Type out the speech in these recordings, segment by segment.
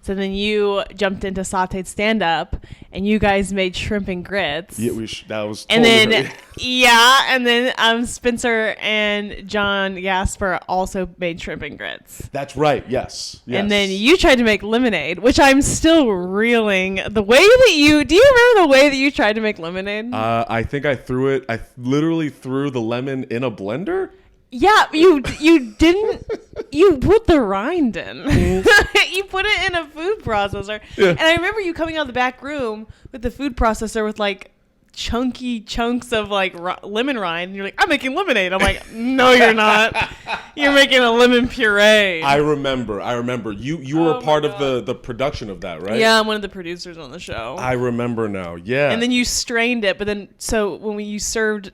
So then you jumped into sauteed stand-up, and you guys made shrimp and grits. Yeah, that was. And totally then Spencer and John Gasper also made shrimp and grits. That's right. Yes. And then you tried to make lemonade, which I'm still reeling. The way that do you remember the way that you tried to make lemonade? I think I literally threw the lemon in a blender. Yeah, you didn't. You put the rind in. You put it in a food processor. Yeah. And I remember you coming out of the back room with the food processor with like chunky chunks of like lemon rind. And you're like, I'm making lemonade. I'm like, no, you're not. You're making a lemon puree. I remember. You were a part of the production of that, right? Yeah, I'm one of the producers on the show. I remember now. Yeah. And then you strained it, but then when you served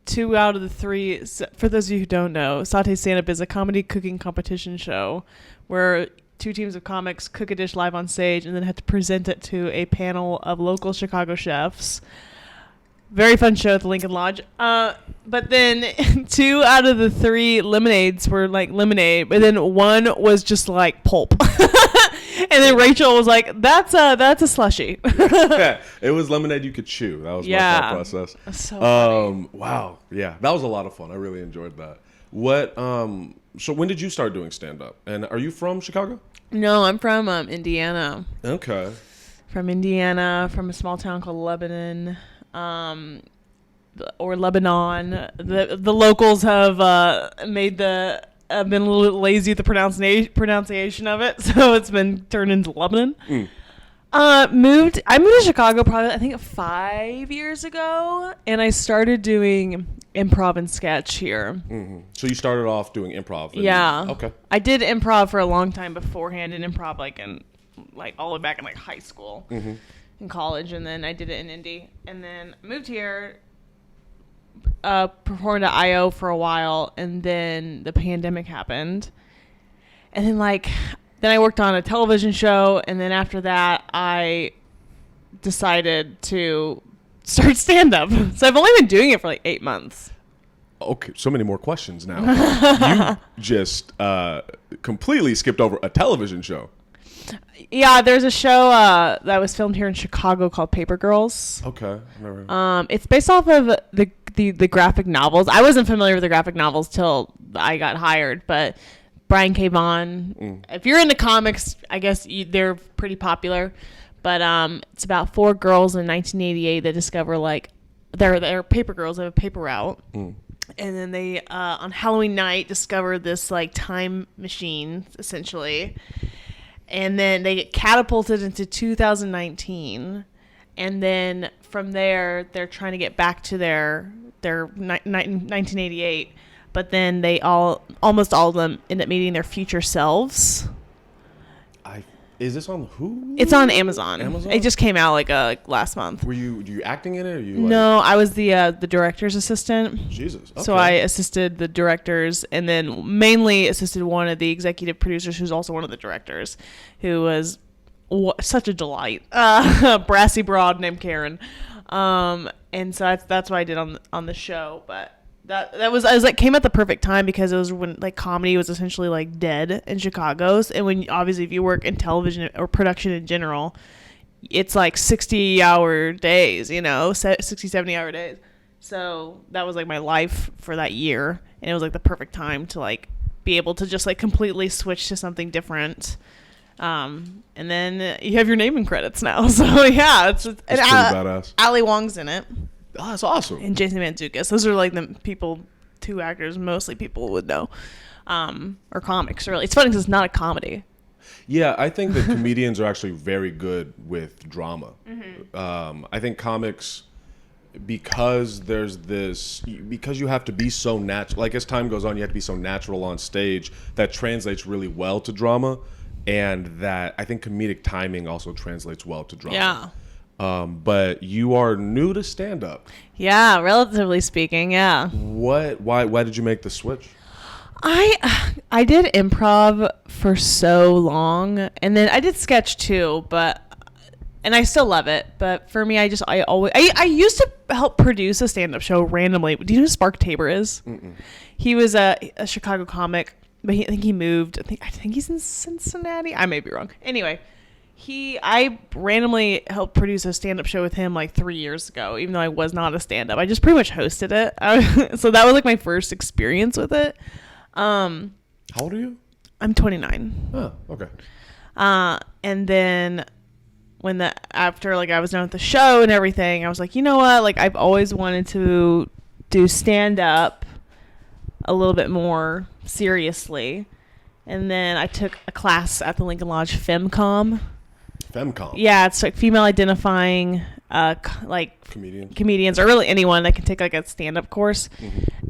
2 out of the 3, for those of you who don't know, Sauté Stand-Up is a comedy cooking competition show where 2 teams of comics cook a dish live on stage and then have to present it to a panel of local Chicago chefs. Very fun show at the Lincoln Lodge. But then 2 out of the 3 lemonades were like lemonade, but then 1 was just like pulp. And then Rachel was like, "That's a slushie." Yeah, it was lemonade you could chew. That was my thought process. So funny. Wow, yeah, that was a lot of fun. I really enjoyed that. What? So when did you start doing stand up? And are you from Chicago? No, I'm from Indiana. Okay. From Indiana, from a small town called Lebanon. Or Lebanon. The locals have I've been a little lazy with the pronunciation of it, so it's been turned into Lebanon. I moved to Chicago probably I think 5 years ago, and I started doing improv and sketch here. Mm-hmm. So you started off doing improv. Yeah. Okay. I did improv for a long time beforehand, and improv all the way back in like high school, in college, and then I did it in Indy, and then moved here. Performed at I.O. for a while, and then the pandemic happened, and then I worked on a television show, and then after that I decided to start stand-up. So I've only been doing it for like 8 months. Okay, so many more questions now. You just completely skipped over a television show. Yeah, there's a show that was filmed here in Chicago called Paper Girls. Okay. It's based off of the graphic novels. I wasn't familiar with the graphic novels till I got hired, but Brian K. Vaughan, if you're into comics, I guess they're pretty popular. But it's about 4 girls in 1988 that discover they're paper girls. They have a paper route. And then they on Halloween night discover this time machine essentially. And then they get catapulted into 2019, and then from there they're trying to get back to their 1988, but then they almost all of them end up meeting their future selves. Is this on Hulu? It's on Amazon. It just came out last month. Were you acting in it? Or you No, I was the director's assistant. Jesus. Okay. So I assisted the directors, and then mainly assisted one of the executive producers, who's also one of the directors, who was such a delight. Brassy broad named Karen. And so that's what I did on the show, but. That was came at the perfect time because it was when comedy was essentially dead in Chicago, and when obviously if you work in television or production in general, it's 60-hour days, 60-70-hour days. So that was my life for that year, and it was the perfect time to be able to just completely switch to something different. And then you have your name and credits now, so yeah, it's pretty badass. Ali Wong's in it. Oh, that's awesome. And Jason Mantzoukas. Those are the people, 2 actors mostly people would know. Or comics, really. It's funny because it's not a comedy. Yeah, I think that comedians are actually very good with drama. I think comics, because you have to be so natural, as time goes on, you have to be so natural on stage, that translates really well to drama. And that I think comedic timing also translates well to drama. Yeah. But you are new to stand-up. Yeah, relatively speaking, yeah. Why did you make the switch? I did improv for so long, and then I did sketch too, and I still love it. But for me, I used to help produce a stand-up show randomly. Do you know who Spark Tabor is? Mm-mm. He was a Chicago comic, but I think he moved. I think he's in Cincinnati. I may be wrong. Anyway. I randomly helped produce a stand-up show with him like 3 years ago, even though I was not a stand-up. I just pretty much hosted it. So that was like my first experience with it. How old are you? I'm 29. Oh, okay. And then after like I was done with the show and everything, I was like, you know what? Like I've always wanted to do stand-up a little bit more seriously. And then I took a class at the Lincoln Lodge FemCom. FemCom. Yeah, it's like female identifying like comedians or really anyone that can take like a stand-up course.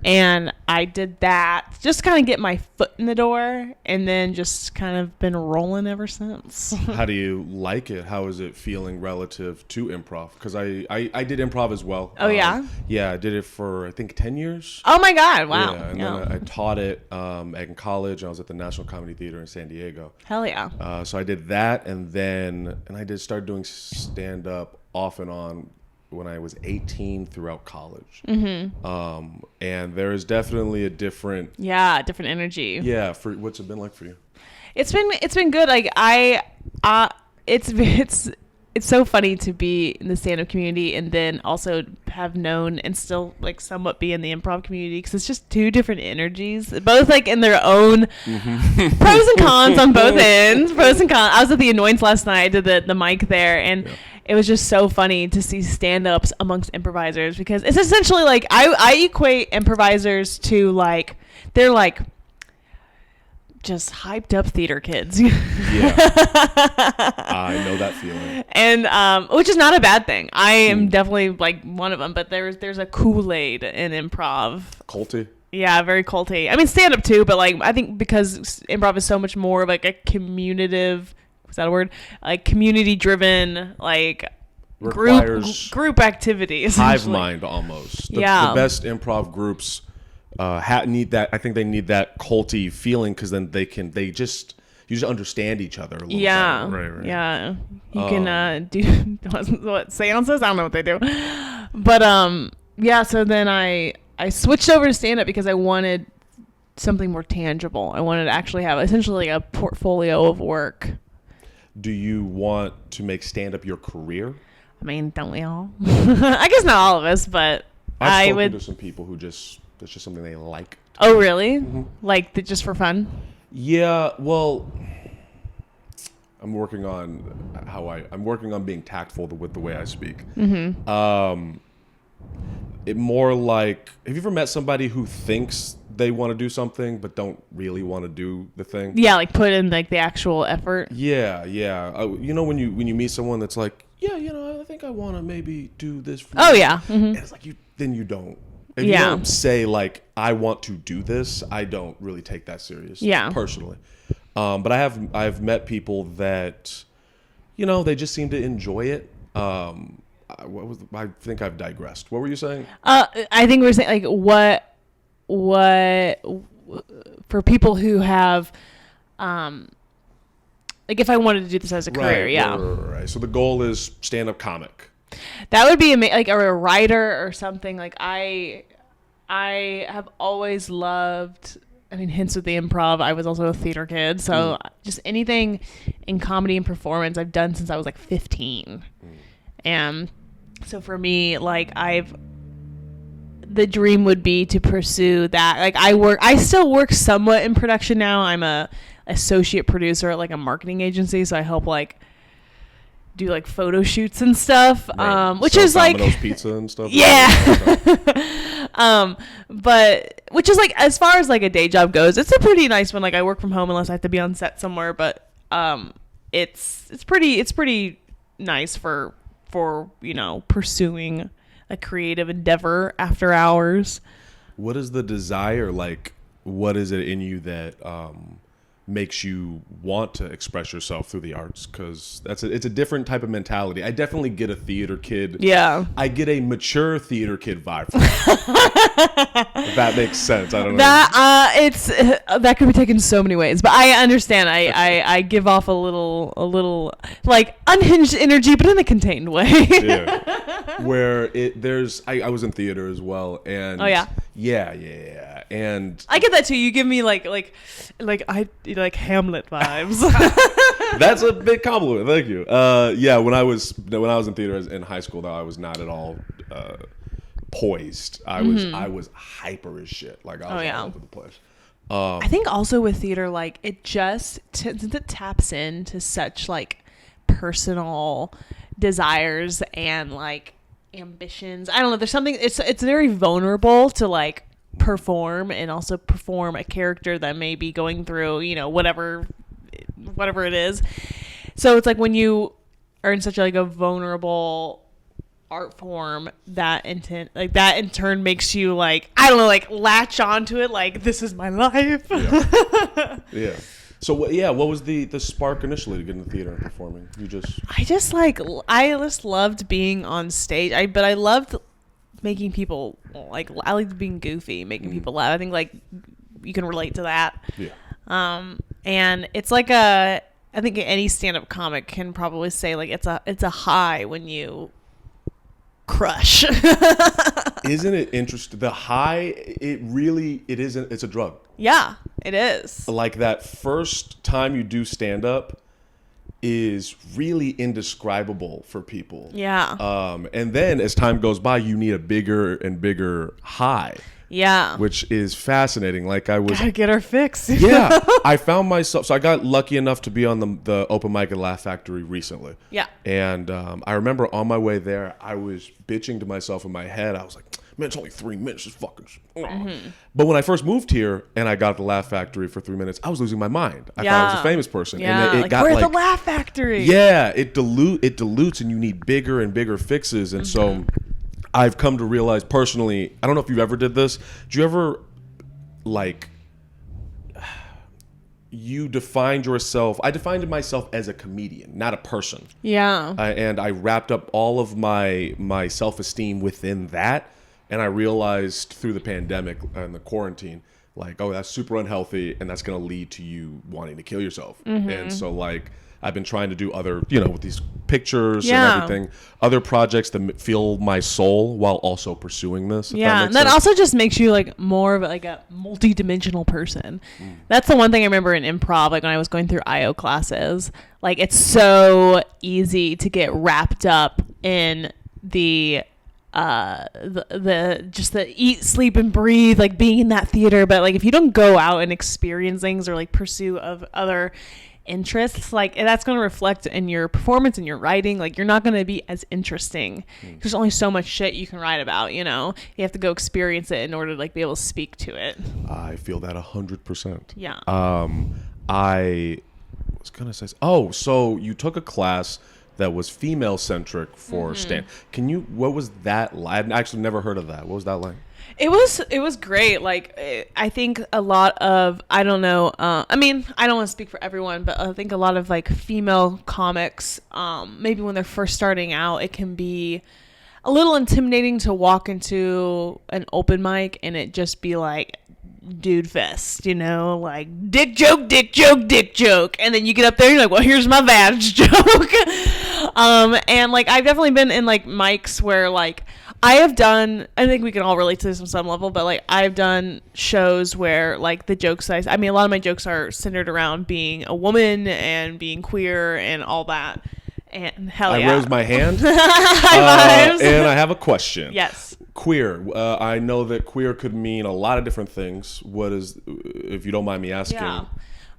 And I did that just kind of get my foot in the door, and then just kind of been rolling ever since. How do you like it? How is it feeling relative to improv? Because I did improv as well. Oh, yeah? Yeah, I did it for, I think, 10 years. Oh, my God. Wow. Yeah, and then I taught it in college. I was at the National Comedy Theater in San Diego. Hell yeah. So I did that, and I did start doing stand-up off and on when I was 18 throughout college. And there is definitely a different energy. Yeah, for what's it been like for you? It's been good. Like it's so funny to be in the stand-up community and then also have known and still like somewhat be in the improv community, because it's just two different energies, both like in their own pros and cons on both ends. Pros and cons. I was at the Annoyance last night. I did the mic there, and it was just so funny to see stand-ups amongst improvisers, because it's essentially like I equate improvisers to like they're like just hyped up theater kids. Yeah. I know that feeling. And which is not a bad thing. I am definitely like one of them, but there's a Kool-Aid in improv. Culty? Yeah, very culty. I mean, stand up too, but like I think because improv is so much more of like a communicative, is that a word? Like community driven, like group activity. Hive mind almost. The best improv groups need that. I think they need that culty feeling, because then you just understand each other a little better. Right. Yeah. You can do what seances? I don't know what they do. But so then I switched over to stand up because I wanted something more tangible. I wanted to actually have essentially a portfolio of work. Do you want to make stand up your career? I mean, don't we all? I guess not all of us, but I've spoken to some people who that's just something they like. Oh, really? Like just for fun? Yeah. Well, I'm working on being tactful with the way I speak. It more like, have you ever met somebody who thinks they want to do something but don't really want to do the thing? Yeah, like put in like the actual effort. Yeah. You know when you meet someone that's like, yeah, I think I want to maybe do this for you. Oh yeah. And it's like then you don't. If you don't say like, I want to do this, I don't really take that serious. Yeah. Personally. But I've met people that, they just seem to enjoy it. I think I've digressed. What were you saying? I think we're saying like what for people who have, like if I wanted to do this as a career, Right. So the goal is stand-up comic. That would be like a writer or something. Like I have always loved. I mean, hints with the improv. I was also a theater kid, so just anything in comedy and performance I've done since I was like 15. And so for me, like the dream would be to pursue that. Like I still work somewhat in production now. I'm a associate producer at like a marketing agency, so I help like do like photo shoots and stuff, which is like Domino's pizza and stuff. But which is like, as far as like a day job goes, it's a pretty nice one. Like I work from home unless I have to be on set somewhere, but it's pretty nice for pursuing a creative endeavor after hours. What is the desire? Like, what is it in you that makes you want to express yourself through the arts? Because it's a different type of mentality. I definitely get a theater kid. Yeah. I get a mature theater kid vibe from it. If that makes sense. I don't know. That could be taken so many ways, but I understand. I give off a little like unhinged energy, but in a contained way. Yeah. Where I was in theater as well, and yeah, and I get that too. You give me like Hamlet vibes. That's a big compliment. Thank you. Yeah, when I was in theater in high school, though, I was not at all poised. I was hyper as shit. Like I was all over the place. I think also with theater, like it just since it taps into such like personal desires and like ambitions. I don't know. There's something. It's very vulnerable to like perform and also perform a character that may be going through, you know, whatever it is. So it's like when you are in such like a vulnerable art form, that intent, like that in turn makes you like, I don't know, like latch onto it, like this is my life. Yeah. So what was the spark initially to get into theater and performing? I just loved being on stage. But I loved making people like, I liked being goofy, making people laugh. I think like you can relate to that. Yeah. And it's like I think any stand-up comic can probably say like it's a high when you crush. Isn't it interesting? The high, it's a drug. Yeah, it is. Like that first time you do stand up is really indescribable for people. Yeah. And then as time goes by, you need a bigger and bigger high. Yeah. Which is fascinating. Like I was gotta get our fix. Yeah. I found myself, so I got lucky enough to be on the open mic at Laugh Factory recently. Yeah. And I remember on my way there, I was bitching to myself in my head. I was like, man, it's only 3 minutes. It's fucking. But when I first moved here and I got at the Laugh Factory for 3 minutes, I was losing my mind. I thought I was a famous person. Yeah. And it got we're like, at the Laugh Factory. Yeah. It dilutes and you need bigger and bigger fixes. And so I've come to realize personally, I don't know if you ever did this. Did you ever, like, you defined yourself? I defined myself as a comedian, not a person. Yeah. And I wrapped up all of my self-esteem within that. And I realized through the pandemic and the quarantine, like, oh, that's super unhealthy. And that's going to lead to you wanting to kill yourself. And so, like, I've been trying to do other, with these pictures and everything, other projects that feel my soul while also pursuing this. Yeah, and that also just makes you like more of like a multi-dimensional person. That's the one thing I remember in improv, like when I was going through IO classes, like it's so easy to get wrapped up in the eat, sleep, and breathe, like being in that theater. But like if you don't go out and experience things or like pursue of other interests, like that's going to reflect in your performance and your writing. Like you're not going to be as interesting. There's only so much shit you can write about, you have to go experience it in order to like be able to speak to it. I feel that 100%. Yeah. I was gonna say, so you took a class that was female centric for stand. What was that like? I'd actually never heard of that. What was that like? It was great. Like, I think a lot of, I don't know, I mean, I don't want to speak for everyone, but I think a lot of like female comics, maybe when they're first starting out, it can be a little intimidating to walk into an open mic and it just be like dude fest, like dick joke, dick joke, dick joke. And then you get up there and you're like, well, here's my vag joke. And like, I've definitely been in like mics where like, I think we can all relate to this on some level, but like I've done shows where like the jokes a lot of my jokes are centered around being a woman and being queer and all that. And hell yeah. I raised my hand. High fives. And I have a question. Yes. Queer. I know that queer could mean a lot of different things. What is, if you don't mind me asking?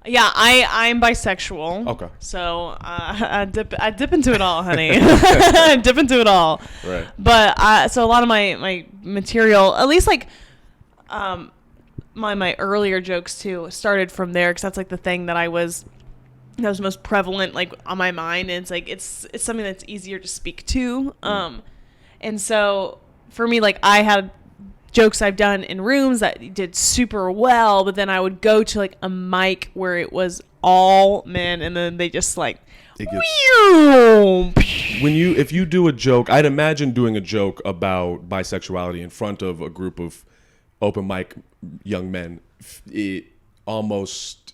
Yeah, I'm bisexual. Okay. So I dip into it all, honey. I dip into it all. Right. But so a lot of my material, at least like my earlier jokes too, started from there because that's like the thing that was most prevalent like on my mind, and it's like it's something that's easier to speak to. And so for me, like I had jokes I've done in rooms that did super well, but then I would go to like a mic where it was all men, and then they just like if you do a joke, I'd imagine doing a joke about bisexuality in front of a group of open mic young men, it almost,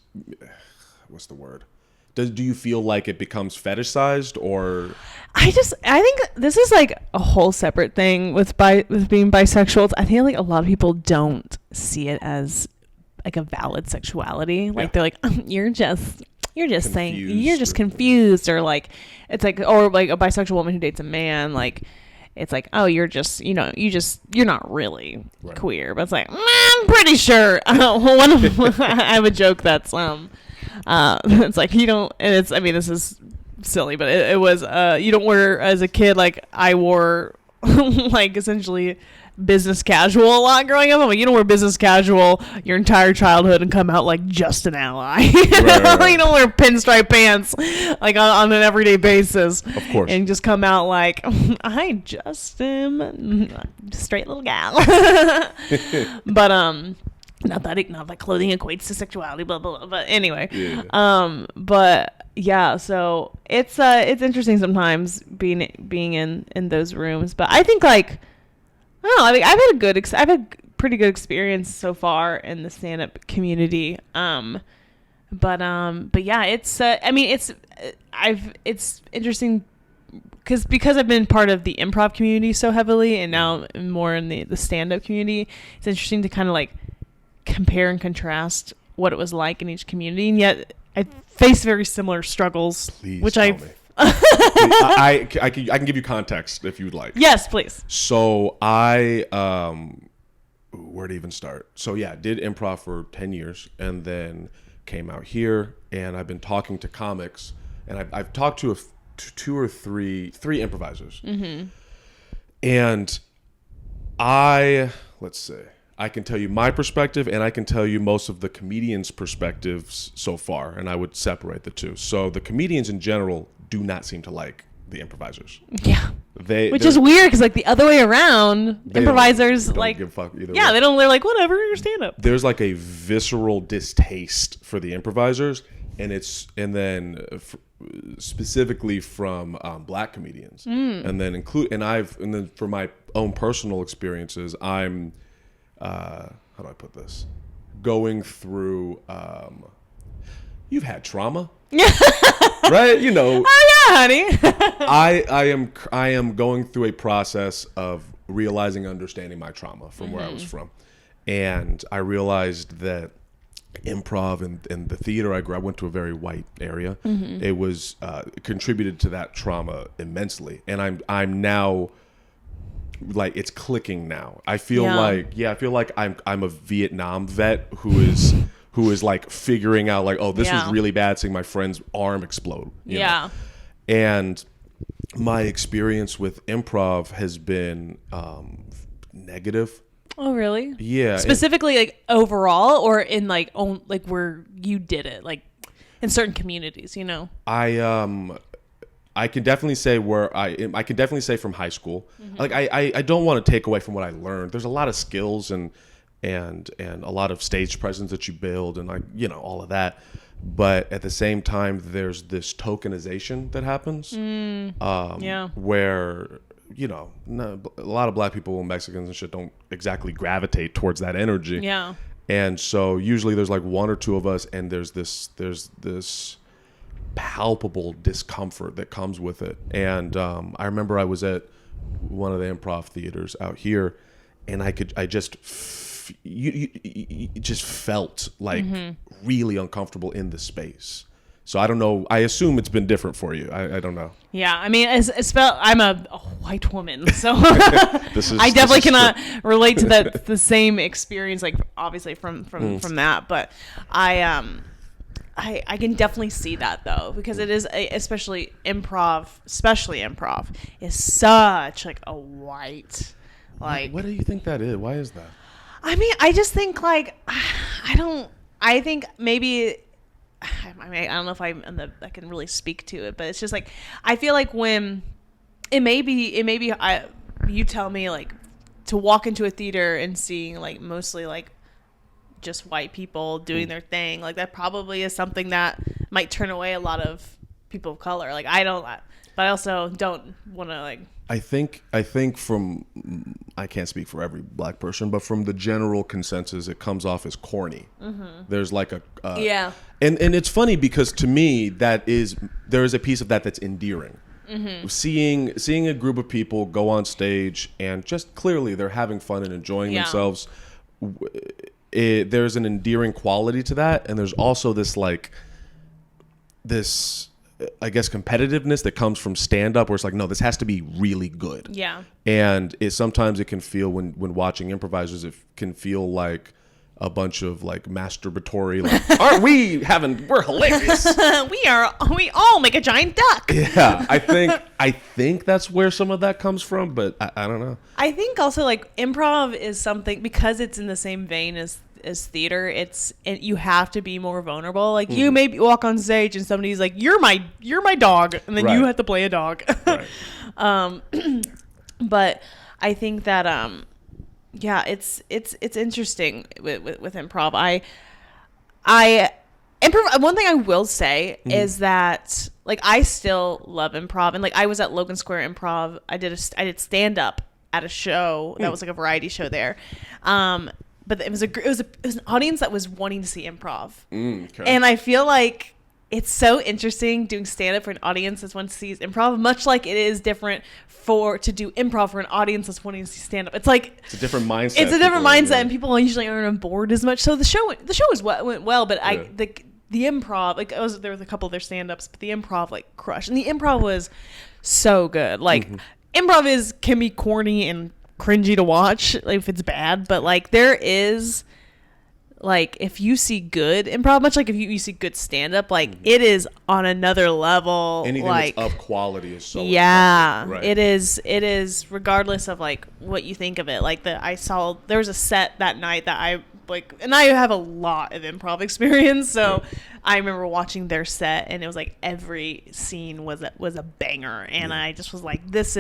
what's the word? Do you feel like it becomes fetishized, or? I think this is like a whole separate thing with being bisexual. I think like a lot of people don't see it as like a valid sexuality. Like they're like, you're just you're just saying you're just or- confused, or like it's like, or like a bisexual woman who dates a man, like it's like, oh, you're just, you're not really Right. queer. But it's like, I'm pretty sure. I have a joke that's it's like, you don't, and it's, I mean, this is silly, but it was you don't wear, as a kid, like I wore like essentially business casual a lot growing up. I'm like, you don't wear business casual your entire childhood and come out like just an ally. Right. You don't wear pinstripe pants like on an everyday basis. Of course. And just come out like, I just am a straight little gal. But not that clothing equates to sexuality, blah blah blah. But anyway, Yeah. but yeah, so it's interesting sometimes being in those rooms. But I think, like, I don't know, I think I've had pretty good experience so far in the stand-up community. But yeah, it's I mean, it's interesting because I've been part of the improv community so heavily, and now I'm more in the stand-up community. It's interesting to kind of like compare and contrast what it was like in each community, and yet I face very similar struggles. Please which tell I me. I can give you context if you'd like. Yes, please. So where to even start? So yeah, did improv for 10 years and then came out here, and I've been talking to comics, and I've talked to two or three improvisers. Mm-hmm. And let's say, I can tell you my perspective, and I can tell you most of the comedians' perspectives so far, and I would separate the two. So the comedians in general do not seem to like the improvisers. Yeah. Which is weird, because like the other way around, improvisers don't like give a fuck either yeah, way. they're like, whatever, you're stand up. There's like a visceral distaste for the improvisers, and then specifically from black comedians, and then for my own personal experiences, I'm how do I put this? Going through you've had trauma. Right? You know. Oh yeah, honey. I am going through a process of realizing, understanding my trauma from where I was from. And I realized that improv and the theater I went to a very white area. It was contributed to that trauma immensely. And I'm now, like, it's clicking now. I feel like I'm a Vietnam vet who is like figuring out, like, oh, this was really bad, seeing my friend's arm explode. You know? And my experience with improv has been negative. Oh, really? Yeah. Specifically, like overall, or in like where you did it, like in certain communities, you know? I can definitely say I can definitely say from high school. Like I don't want to take away from what I learned. There's a lot of skills and a lot of stage presence that you build, and like, you know, all of that. But at the same time, there's this tokenization that happens. Where, you know, a lot of black people and Mexicans and shit don't exactly gravitate towards that energy. Yeah. And so usually there's like one or two of us, and there's this palpable discomfort that comes with it. And I remember I was at one of the improv theaters out here, and I just you just felt like really uncomfortable in the space. So I don't know. I assume it's been different for you. I don't know. Yeah, I mean, I'm a white woman, so I definitely cannot relate to the same experience. Like, obviously from that, but I can definitely see that, though, because it is especially improv is such like a white, like. What do you think that is? Why is that? I mean, I just think, like, I think maybe, I mean, I don't know if I can really speak to it, but it's just like, I feel like when it may be you tell me, like, to walk into a theater and seeing, like, mostly like just white people doing their thing, like, that probably is something that might turn away a lot of people of color. Like, but I also don't want to, like. I think from, I can't speak for every black person, but from the general consensus, it comes off as corny. There's like and it's funny because to me there is a piece of that that's endearing. Seeing a group of people go on stage and just clearly they're having fun and enjoying themselves. There's an endearing quality to that, and there's also this, like, this, I guess, competitiveness that comes from stand up, where it's like, no, this has to be really good. Yeah. And sometimes it can feel, when watching improvisers, it can feel like a bunch of like masturbatory, like, we're hilarious. we all make a giant duck. Yeah. I think that's where some of that comes from, but I don't know. I think also like improv is something, because it's in the same vein as theater, you have to be more vulnerable. Like you maybe walk on stage and somebody's like, you're my dog, and then you have to play a dog. Right. But I think that yeah, it's interesting with improv. One thing I will say is that like I still love improv, and like I was at Logan Square Improv. I did stand up at a show that was like a variety show there. But it was an audience that was wanting to see improv. Okay. And I feel like it's so interesting doing stand-up for an audience that wants to see improv, much like it is different to do improv for an audience that's wanting to see stand-up. It's like it's a different mindset. It's a different mindset, and people usually aren't on board as much. So the show went well, but the improv, like there was a couple of their stand-ups, but the improv like crushed, and the improv was so good. Like improv can be corny and cringy to watch, like, if it's bad, but like there is, like, if you see good improv, much like if you see good stand-up, like it is on another level. Anything like, that's of quality is so right. It is regardless of like what you think of it. Like there was a set that night that I like, and I have a lot of improv experience, so I remember watching their set, and it was like every scene was a banger, and I just was like, this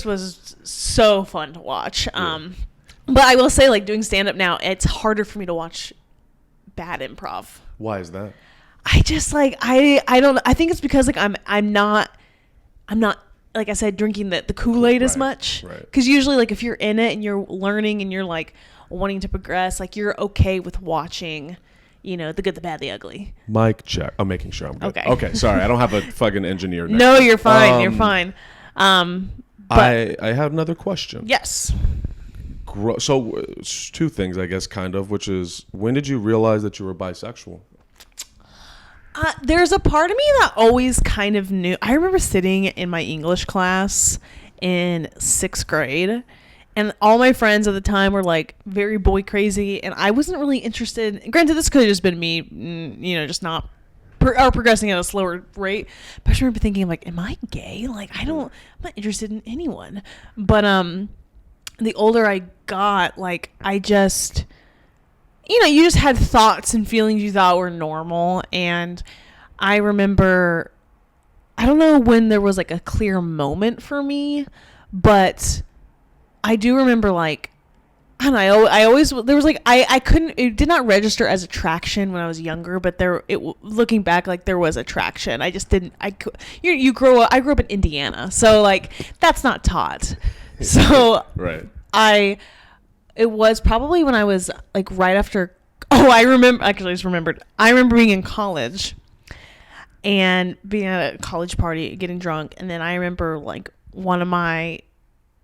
was so fun to watch. But I will say, like, doing stand-up now, it's harder for me to watch bad improv. Why is that? I just like I don't, I think it's because like I'm not like I said, drinking the Kool-Aid as much. Right. Because usually like if you're in it and you're learning and you're like wanting to progress, like you're okay with watching, you know, the good, the bad, the ugly. Mic check. I'm making sure I'm good. Okay. Sorry, I don't have a fucking engineer now. No, you're fine. You're fine. But I have another question. Yes. So, two things, I guess, kind of, which is, when did you realize that you were bisexual? There's a part of me that always kind of knew. I remember sitting in my English class in 6th grade, and all my friends at the time were like very boy crazy, and I wasn't really interested. Granted, this could have just been me, you know, just not progressing at a slower rate. But I just remember thinking, like, am I gay? Like, I'm not interested in anyone. But the older I got, like, I just, you know, you just had thoughts and feelings you thought were normal. And I remember, I don't know when there was like a clear moment for me, but I do remember, like, I don't know, I always, there was like, I couldn't, it did not register as attraction when I was younger, but looking back, like, there was attraction. I just didn't, I grew up in Indiana, so like, that's not taught. So right. It was probably when I was like right after, I remember being in college and being at a college party, getting drunk. And then I remember like one of my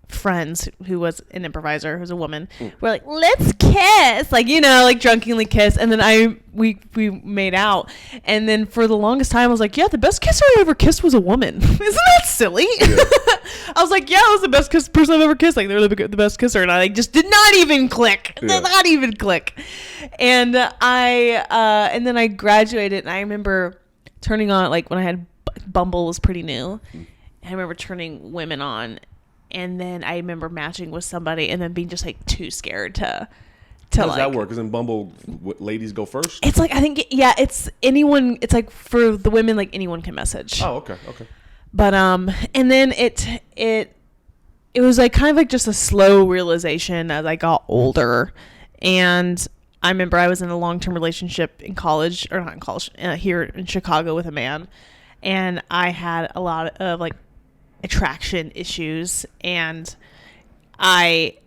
friends who was an improviser, who's a woman, we're like, let's kiss, like, you know, like drunkenly kiss. And then we made out, and then for the longest time I was like, yeah, the best kisser I ever kissed was a woman. Isn't that silly? Yeah. I was like, yeah, I was the best person I've ever kissed, like they're the best kisser, and I like just did not even click. And and then I graduated, and I remember turning on, like, when I had Bumble was pretty new, and I remember turning women on. And then I remember matching with somebody and then being just like too scared to How does that work? Because in Bumble, ladies go first? It's like, I think, yeah, it's anyone. It's like for the women, like anyone can message. Oh, okay. But and then it was like kind of like just a slow realization as I got older. And I remember I was in a long-term relationship in college, or not in college, here in Chicago with a man, and I had a lot of like attraction issues, and I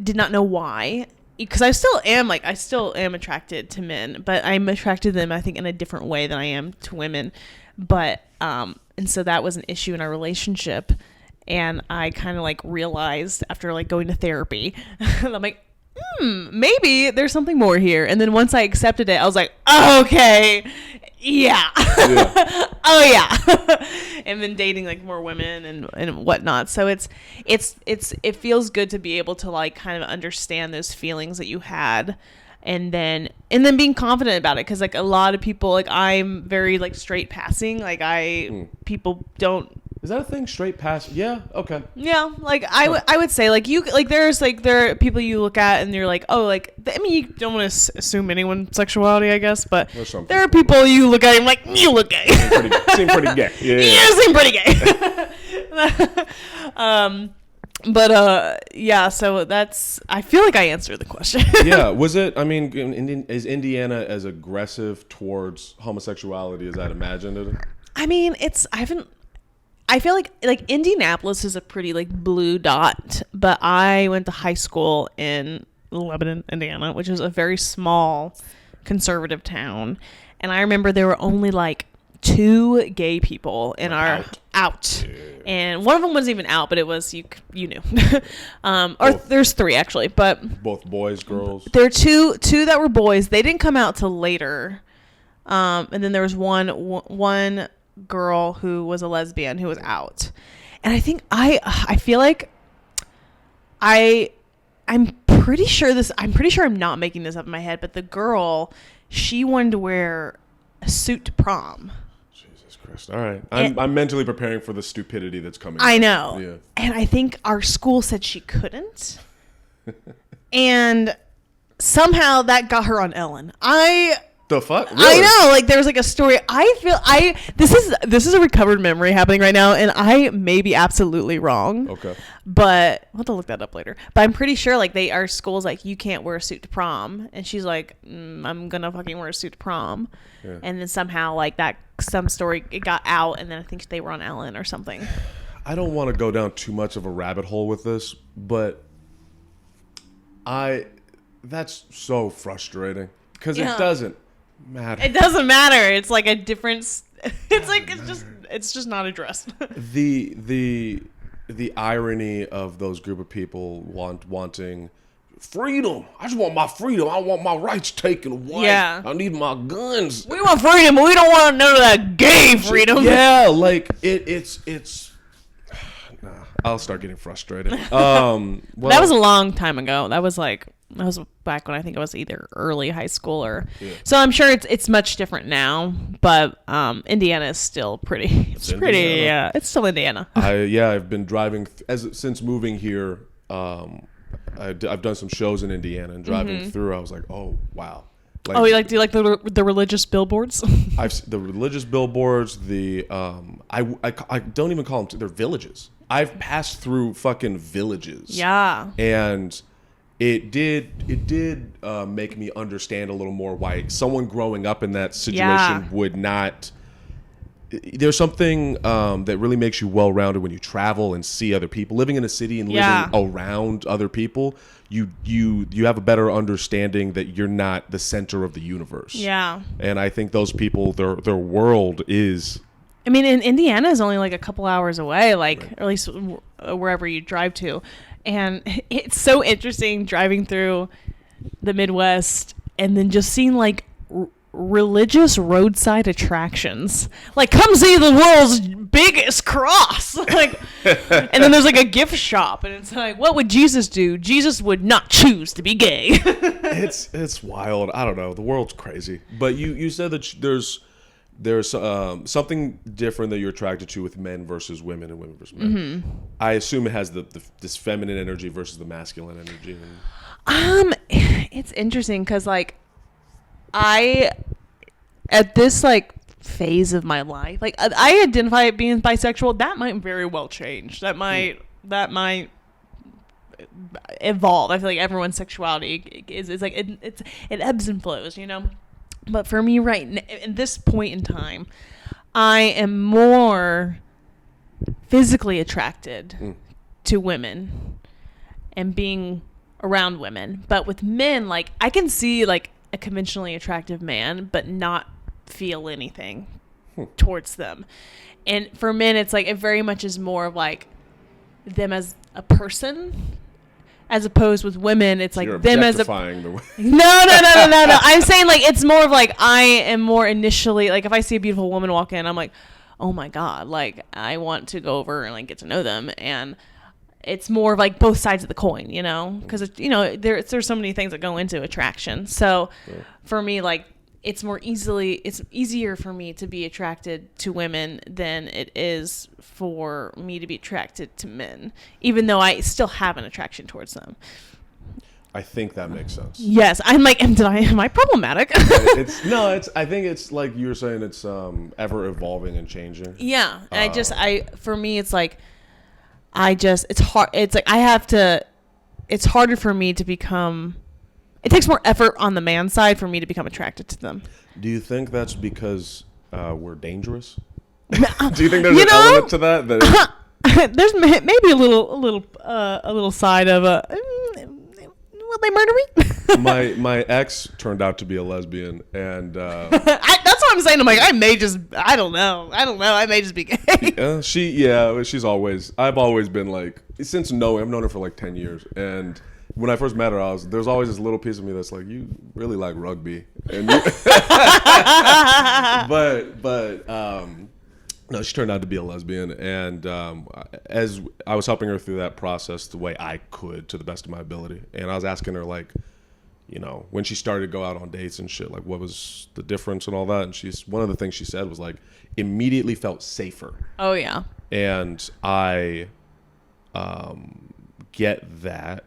did not know why, because I still am attracted to men, but I'm attracted to them, I think, in a different way than I am to women. But and so that was an issue in our relationship, and I kind of like realized after like going to therapy I'm like, maybe there's something more here. And then once I accepted it, I was like, oh, okay. Yeah. Yeah. Oh yeah. And then dating like more women and whatnot. So it feels good to be able to like kind of understand those feelings that you had, and then being confident about it, because like a lot of people, like I'm very like straight passing, like people don't. Is that a thing? Straight pass? Yeah. Okay. Yeah, like I would say like you like there are people you look at and you're like, oh, like I mean, you don't want to assume anyone's sexuality, I guess, but there are people you look at and like, you look gay. Seem pretty gay. Yeah. You seem pretty gay. Yeah, so that's, I feel like I answered the question. Yeah, was it, I mean, is Indiana as aggressive towards homosexuality as I'd imagined it? I mean, I feel like Indianapolis is a pretty like blue dot, but I went to high school in Lebanon, Indiana, which is a very small conservative town. And I remember there were only like 2 gay people in our out. Yeah. And one of them wasn't even out, but it was, you knew. Or there's 3 actually, but both boys, girls. There are two that were boys. They didn't come out till later. And then there was one girl who was a lesbian who was out. And I think I feel like I'm pretty sure I'm not making this up in my head, but the girl, she wanted to wear a suit to prom. Jesus Christ. All right. I'm mentally preparing for the stupidity that's coming. I know. Yeah. And I think our school said she couldn't. And somehow that got her on Ellen. The fuck? Really? I know, like there was like a story. This is a recovered memory happening right now, and I may be absolutely wrong. Okay. But I'll have to look that up later. But I'm pretty sure like our school's like, you can't wear a suit to prom, and she's like, I'm gonna fucking wear a suit to prom. Yeah. And then somehow like some story, it got out, and then I think they were on Ellen or something. I don't want to go down too much of a rabbit hole with this, but that's so frustrating because it doesn't matter. It doesn't matter. It's like a difference. It's like it's just not addressed. The irony of those group of people wanting freedom. I just want my freedom. I want my rights taken away. Yeah. I need my guns. We want freedom, but we don't want none of that gay freedom. Yeah, like it's. Nah, I'll start getting frustrated. Well, that was a long time ago. That was back when I think I was either early high school or. Yeah. So I'm sure it's much different now, but Indiana is still pretty. It's pretty. Yeah, it's still Indiana. I've been driving since moving here. I've done some shows in Indiana, and driving through, I was like, oh wow. Like, do you like the religious billboards? The religious billboards. I don't even call them. They're villages. I've passed through fucking villages. Yeah. And it did make me understand a little more why someone growing up in that situation would not. There's something that really makes you well-rounded when you travel and see other people. Living in a city and living around other people, you have a better understanding that you're not the center of the universe. Yeah. And I think those people, their world is. I mean, in Indiana is only like a couple hours away, like right. Or at least wherever you drive to, and it's so interesting driving through the Midwest and then just seeing like religious roadside attractions, like come see the world's biggest cross, like, and then there's like a gift shop, and it's like, what would Jesus do? Jesus would not choose to be gay. It's wild. I don't know. The world's crazy. But you said that there's something different that you're attracted to with men versus women and women versus men. Mm-hmm. I assume it has this feminine energy versus the masculine energy. It's interesting because like at this like phase of my life, like I identify being bisexual. That might very well change. That might evolve. I feel like everyone's sexuality is like it ebbs and flows, you know. But for me, right at this point in time, I am more physically attracted to women and being around women. But with men, like I can see like a conventionally attractive man, but not feel anything towards them. And for men, it's like it very much is more of like them as a person as opposed with women, it's like You're them as a objectifying the way. no. I'm saying like it's more of like I am more initially like if I see a beautiful woman walk in, I'm like, oh my god, like I want to go over and like get to know them, and it's more of like both sides of the coin, you know, because you know there's so many things that go into attraction. So for me, like it's easier for me to be attracted to women than it is for me to be attracted to men, even though I still have an attraction towards them. I think that makes sense. Yes, I'm like, am I problematic? I think it's like you were saying, it's ever evolving and changing. Yeah, and for me, it's like, it's hard. It's like it's harder for me to become. It takes more effort on the man side for me to become attracted to them. Do you think that's because we're dangerous? Do you think there's an element to that? There's maybe a little side of will they murder me? my ex turned out to be a lesbian, and that's what I'm saying. I'm like, I don't know. I may just be gay. She's always. I've always been like, since I've known her for like 10 years, and when I first met her, there's always this little piece of me that's like, you really like rugby, and no, she turned out to be a lesbian, and as I was helping her through that process the way I could to the best of my ability, and I was asking her like, you know, when she started to go out on dates and shit, like what was the difference and all that, and one of the things she said was like, immediately felt safer. Oh yeah. And I get that.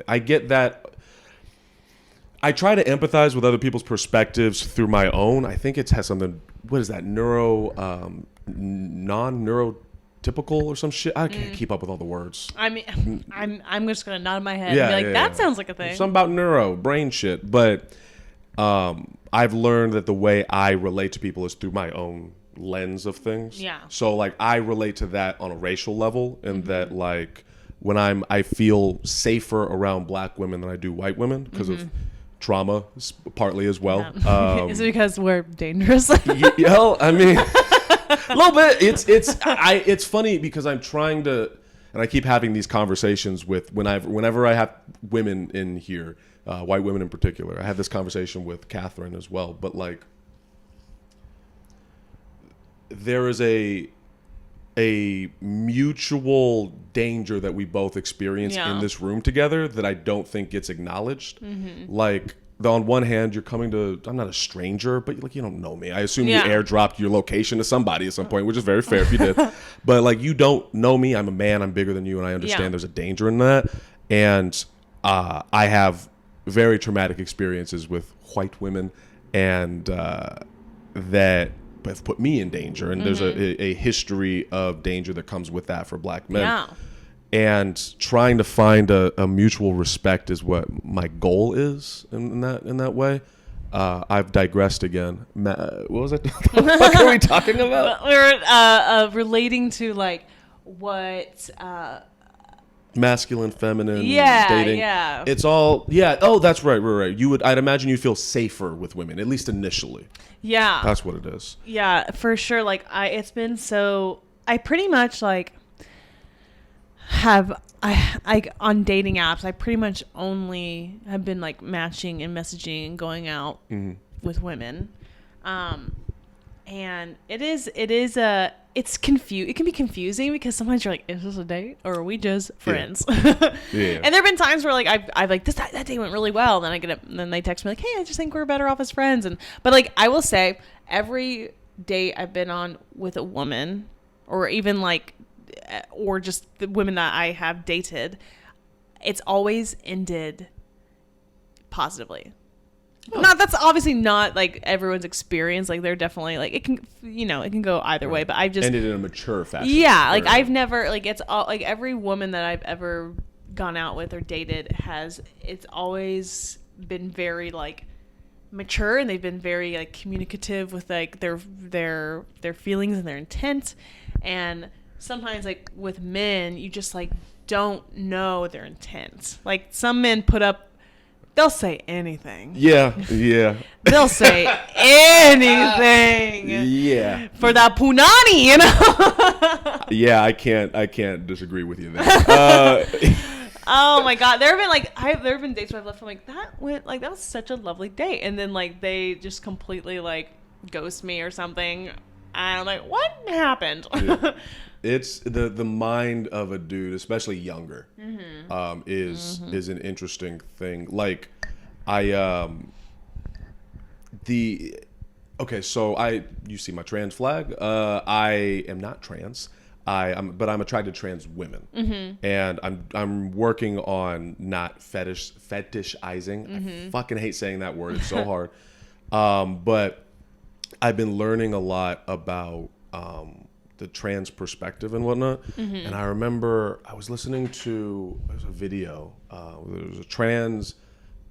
I get that. I try to empathize with other people's perspectives through my own. I think it has something. What is that? Non-neurotypical or some shit. I can't keep up with all the words. I mean, I'm just gonna nod my head and be like, that sounds like a thing. Something about brain shit. But I've learned that the way I relate to people is through my own lens of things. Yeah. So like I relate to that on a racial level, and that like when I feel safer around black women than I do white women because of trauma, partly as well. Yeah. Is it because we're dangerous? I mean, a little bit. It's funny because I'm trying to, and I keep having these conversations with whenever I have women in here, white women in particular. I had this conversation with Catherine as well, but like there is a mutual danger that we both experience in this room together that I don't think gets acknowledged. Like on one hand, you're coming to, I'm not a stranger, but like you don't know me. I assume you airdropped your location to somebody at some point, which is very fair if you did. But like you don't know me. I'm a man. I'm bigger than you, and I understand there's a danger in that. And I have very traumatic experiences with white women, and that have put me in danger, and there's a history of danger that comes with that for black men, and trying to find a mutual respect is what my goal is in that way. I've digressed again. What was it? What the fuck are we talking about? We're relating to like what masculine, feminine, dating. Yeah. It's all Oh, that's right. I'd imagine you feel safer with women, at least initially. Yeah. That's what it is. Yeah, for sure. Like I pretty much like I on dating apps, I pretty much only have been like matching and messaging and going out with women. And it can be confusing because sometimes you're like, is this a date or are we just friends? Yeah. And there've been times where like I've like that day went really well. Then I get up and then they text me like, hey, I just think we're better off as friends. But like I will say every date I've been on with a woman or even like, or just the women that I have dated, it's always ended positively. That's obviously not like everyone's experience. Like they're definitely like it can go either way. But I've just ended in a mature fashion. Yeah, like I've never like it's all like every woman that I've ever gone out with or dated it's always been very like mature, and they've been very like communicative with like their feelings and their intent. And sometimes like with men, you just like don't know their intent. Like some men they'll say anything. Yeah. They'll say anything. Yeah. For that punani, you know? Yeah, I can't disagree with you there. Oh my god, there have been dates where I've left. I'm like, that was such a lovely date, and then like they just completely like ghost me or something. And I'm like, what happened? Yeah. It's the mind of a dude, especially younger, is an interesting thing. Like, so you see my trans flag. I am not trans. But I'm attracted to trans women, and I'm working on not fetishizing. I fucking hate saying that word. It's so hard. But I've been learning a lot about the trans perspective and whatnot. And I remember I was listening to a video. There was a trans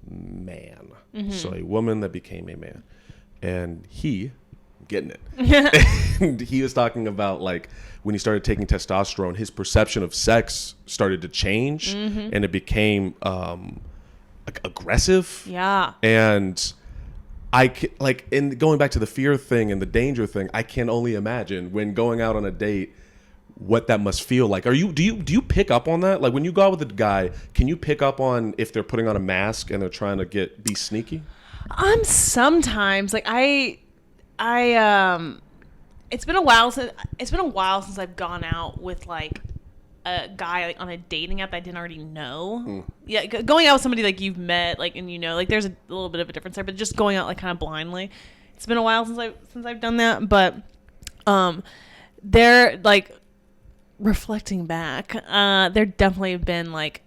man, so a woman that became a man, and getting it. And he was talking about like when he started taking testosterone, his perception of sex started to change, and it became like aggressive. Yeah. And in going back to the fear thing and the danger thing, I can only imagine when going out on a date what that must feel like. Do you pick up on that? Like when you go out with a guy, can you pick up on if they're putting on a mask and they're trying to be sneaky? Sometimes like it's been a while since I've gone out with like a guy like on a dating app that I didn't already know. Yeah, going out with somebody like you've met, like, and you know, like there's a little bit of a difference there, but just going out like kind of blindly. It's been a while since I've done that, but they're like reflecting back. There definitely have been like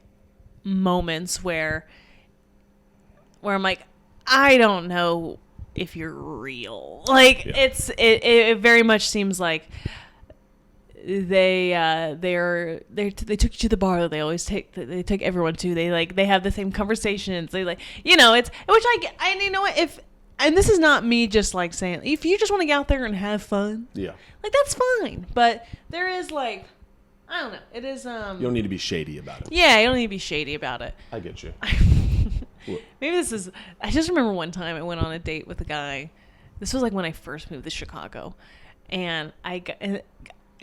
moments where I'm like, I don't know if you're real. Like it very much seems like they took you to the bar that they took everyone to. They have the same conversations. They like, you know, it's which I you know what, and this is not me just like saying if you just want to get out there and have fun, like that's fine. But there is like, I don't know. It is you don't need to be shady about it. Yeah, you don't need to be shady about it. I get you. Maybe I just remember one time I went on a date with a guy. This was like when I first moved to Chicago, and I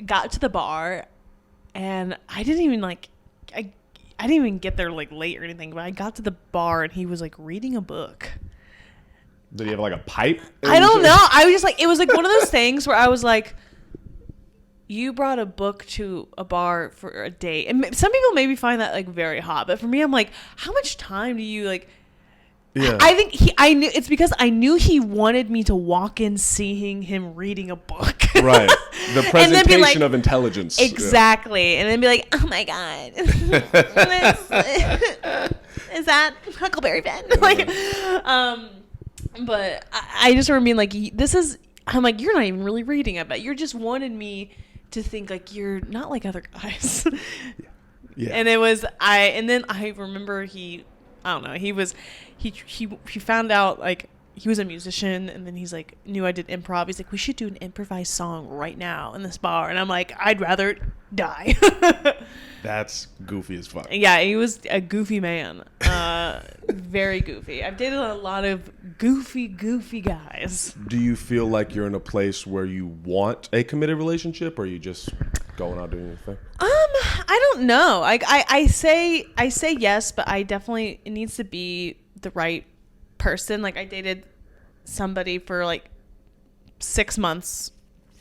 got to the bar, and I didn't even get there like late or anything, but I got to the bar and he was like reading a book. Did he have like a pipe? I don't know. I was just like, it was like one of those things where I was like, you brought a book to a bar for a date. And some people maybe find that like very hot, but for me, I'm like, how much time do you like? Yeah. I think I knew it's because I knew he wanted me to walk in seeing him reading a book. Right. The presentation of intelligence. Exactly. Yeah. And then be like, oh my God. Is that Huckleberry Finn? Like, but I just remember being like, I'm like, you're not even really reading, I bet. You're just wanted me to think like you're not like other guys. Yeah. And then I remember he found out like he was a musician, and then he's like knew I did improv. He's like, we should do an improvised song right now in this bar, and I'm like, I'd rather die. That's goofy as fuck. Yeah, he was a goofy man. Very goofy. I've dated a lot of goofy guys. Do you feel like you're in a place where you want a committed relationship, or are you just going out doing your thing? I don't know. I say yes, but it needs to be the right person. Like I dated somebody for like 6 months,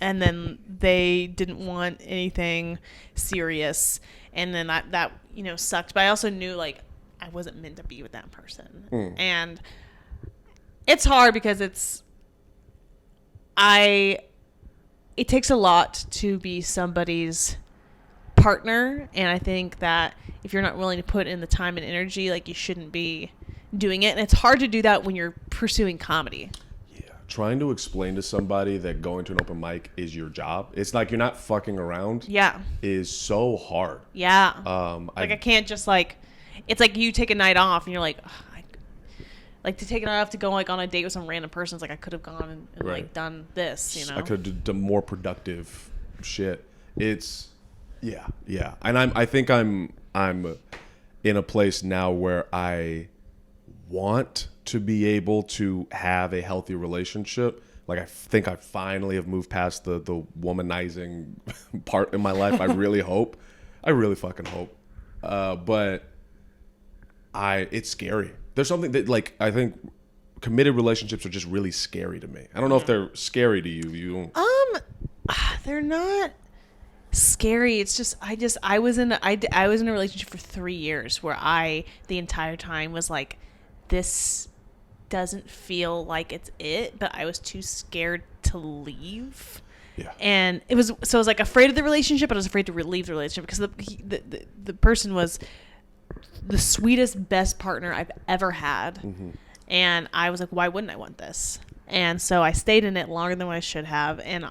and then they didn't want anything serious, and then that sucked. But I also knew like I wasn't meant to be with that person. And it's hard because it takes a lot to be somebody's partner, and I think that if you're not willing to put in the time and energy, like you shouldn't be doing it. And it's hard to do that when you're pursuing comedy. Yeah, trying to explain to somebody that going to an open mic is your job, it's like you're not fucking around, is so hard. I can't just like, it's like you take a night off and you're like, like to take a night off to go like on a date with some random person. It's like I could have gone and like done this, I could have done more productive shit. It's and I think I'm in a place now where I want to be able to have a healthy relationship. Like I think I finally have moved past the womanizing part in my life. I really hope. I really fucking hope. But it's scary. There's something that, like, I think committed relationships are just really scary to me. I don't know if they're scary to you. They're not scary. It's just I was in a relationship for 3 years where the entire time was like, this doesn't feel like it's it, but I was too scared to leave. Yeah. And I was like afraid of the relationship, but I was afraid to leave the relationship because the person was the sweetest, best partner I've ever had. Mm-hmm. And I was like, why wouldn't I want this? And so I stayed in it longer than what I should have. And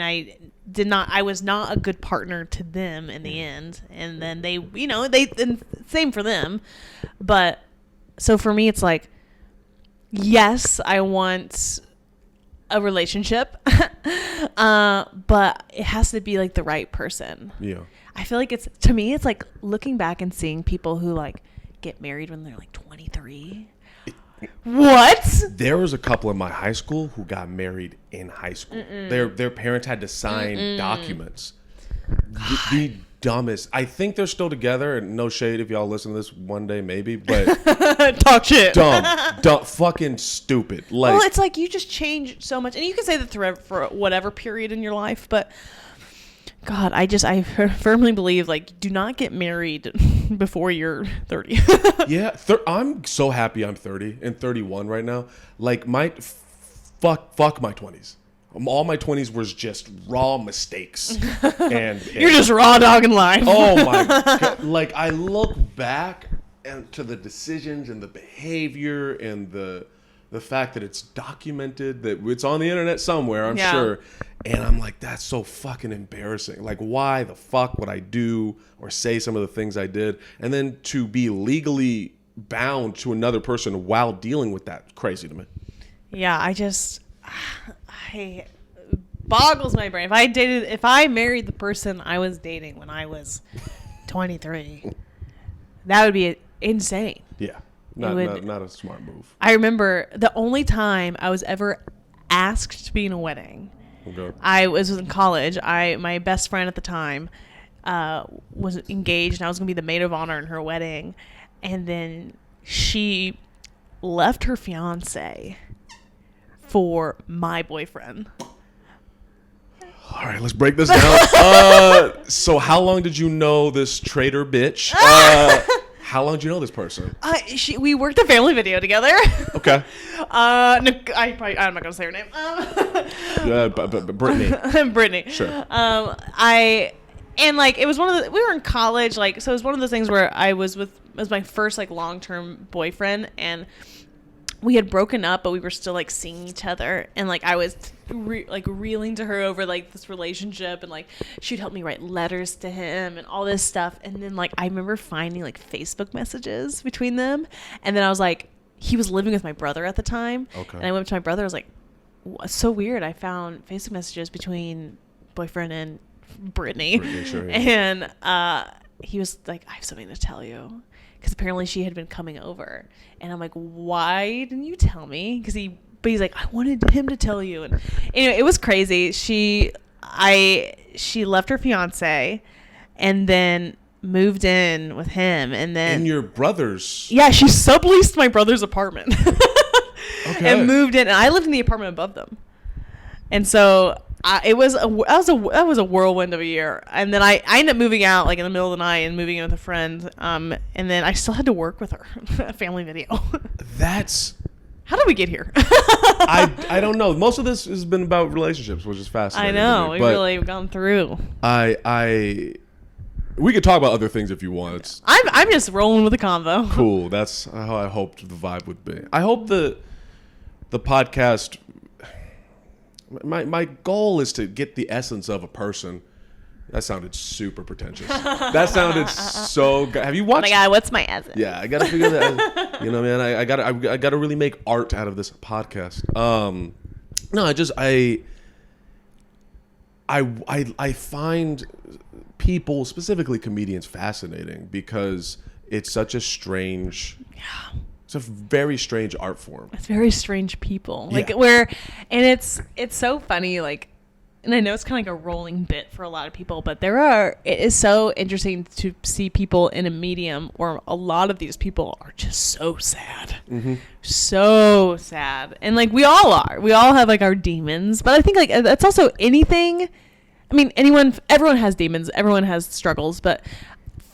I was not a good partner to them in the end. And then and same for them. But so for me, it's like, yes, I want a relationship, but it has to be like the right person. Yeah. I feel like to me, it's like looking back and seeing people who like get married when they're like 23. What? There was a couple in my high school who got married in high school. Their parents had to sign documents. The dumbest. I think they're still together, and no shade if y'all listen to this one day, maybe, but talk shit. Dumb, fucking stupid. Like, well, it's like you just change so much, and you can say that for whatever period in your life, but God, I firmly believe, like, do not get married before you're 30. Yeah, I'm so happy I'm 30 and 31 right now. Like, fuck my 20s. All my 20s was just raw mistakes. and You're just raw dogging life. Oh my God. Like, I look back to the decisions and the behavior and the fact that it's documented, that it's on the internet somewhere, I'm sure. And I'm like, that's so fucking embarrassing. Like, why the fuck would I do or say some of the things I did? And then to be legally bound to another person while dealing with that, crazy to me. Yeah, I boggles my brain. If I married the person I was dating when I was 23, that would be insane. Yeah. Not a smart move. I remember the only time I was ever asked to be in a wedding. Okay. I was in college. My best friend at the time was engaged, and I was going to be the maid of honor in her wedding. And then she left her fiance for my boyfriend. All right, let's break this down. So how long did you know this traitor bitch? How long did you know this person? We worked a family video together. Okay. I'm not gonna say her name. But Brittany. Brittany. Sure. It was we were in college, so it was one of those things where it was my first like long-term boyfriend, and we had broken up, but we were still like seeing each other, and like I was reeling to her over like this relationship, and like she'd help me write letters to him and all this stuff. And then like I remember finding like Facebook messages between them, and then I was like, he was living with my brother at the time. Okay. And I went to my brother. I was like, it's so weird. I found Facebook messages between boyfriend and Brittany. Sure, yeah. And he was like, I have something to tell you. Because apparently she had been coming over. And I'm like, why didn't you tell me? But he's like, I wanted him to tell you. And anyway, it was crazy. She left her fiance and then moved in with him. And then... In your brother's... Yeah, she subleased my brother's apartment. Okay. And moved in. And I lived in the apartment above them. And so... that was a whirlwind of a year, and then I ended up moving out like in the middle of the night and moving in with a friend, and then I still had to work with her. Family video. That's how did we get here? I don't know. Most of this has been about relationships, which is fascinating. I know we've really gone through. We could talk about other things if you want. I'm just rolling with the convo. Cool. That's how I hoped the vibe would be. I hope the podcast. My goal is to get the essence of a person. That sounded super pretentious. That sounded so good. Have you watched? Oh my God, what's my essence? Yeah, I gotta figure that. You know, man, I gotta really make art out of this podcast. No, I find people, specifically comedians, fascinating because it's such a strange. Yeah. It's a very strange art form. It's very strange people. Yeah. And it's so funny, like and I know it's kind of like a rolling bit for a lot of people, but it is so interesting to see people in a medium where a lot of these people are just so sad. Mm-hmm. So sad. And like we all have like our demons, but I think like that's also anything. I mean, everyone has demons, everyone has struggles, but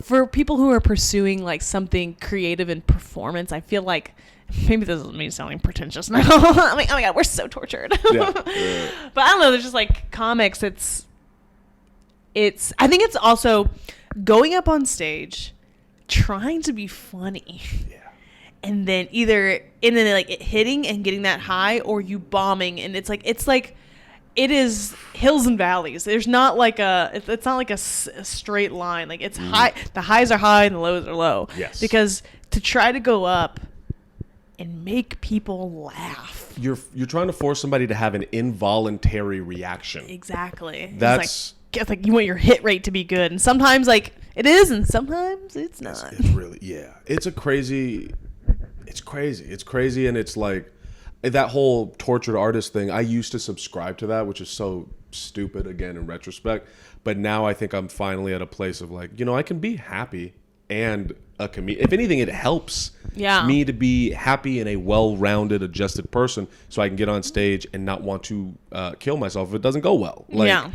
for people who are pursuing like something creative in performance, I feel like maybe this is me sounding pretentious now. I'm like, oh my God, we're so tortured. Yeah. But I don't know, there's just like comics, it's I think it's also going up on stage, trying to be funny. Yeah. And then like it hitting and getting that high, or you bombing, and it's like it is hills and valleys. There's not like it's not like a straight line. Like it's high, the highs are high and the lows are low. Yes. Because to try to go up and make people laugh. You're trying to force somebody to have an involuntary reaction. Exactly. That's it's like you want your hit rate to be good, and sometimes like it is, and sometimes it's not. It's really, yeah. It's crazy, and it's like that whole tortured artist thing. I used to subscribe to that, which is so stupid again in retrospect. But now I think I'm finally at a place of like, I can be happy and a comedian. If anything, it helps me to be happy and a well-rounded, adjusted person, so I can get on stage and not want to kill myself if it doesn't go well. Like,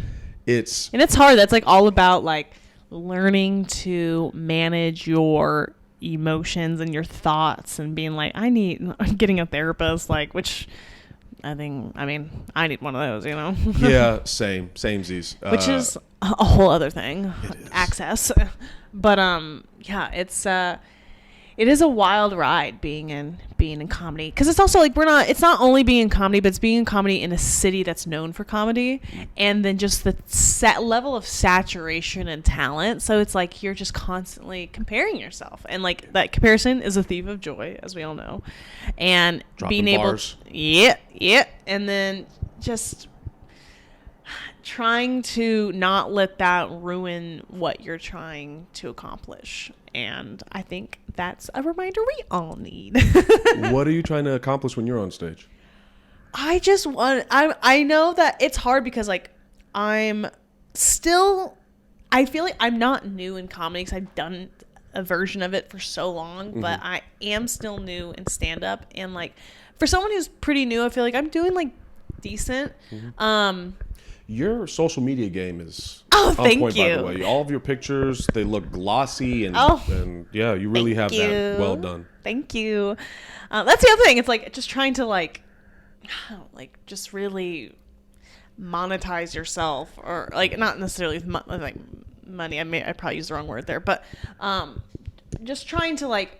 it's hard. That's like all about like learning to manage your emotions and your thoughts and being like, getting a therapist, like, which I mean I need one of those, yeah, samesies, which is a whole other thing, access. But it is a wild ride being in comedy, because it's also like it's not only being in comedy, but it's being in comedy in a city that's known for comedy, and then just the level of saturation and talent. So it's like you're just constantly comparing yourself, and like that comparison is a thief of joy, as we all know. And dropping being bars. able, and then just trying to not let that ruin what you're trying to accomplish. And I think that's a reminder we all need. What are you trying to accomplish when you're on stage? I know that it's hard because like I feel like I'm not new in comedy because I've done a version of it for so long, but I am still new in stand up. And like for someone who's pretty new, I feel like I'm doing like decent. Your social media game is on point, by the way. All of your pictures, they look glossy and yeah, you really have that well done. Thank you. That's the other thing. It's like just trying to like just really monetize yourself, or like not necessarily like money. I probably used the wrong word there, but just trying to like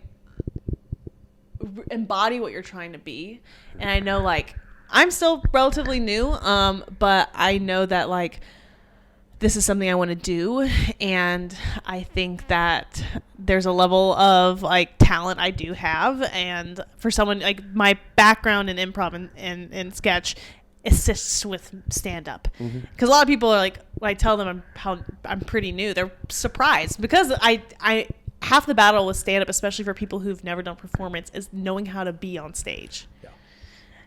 embody what you're trying to be. And I know like I'm still relatively new, but I know that like this is something I want to do, and I think that there's a level of like talent I do have, and for someone like my background in improv and sketch assists with stand up, because a lot of people are like, when I tell them I'm pretty new, they're surprised, because I half the battle with stand up, especially for people who've never done performance, is knowing how to be on stage.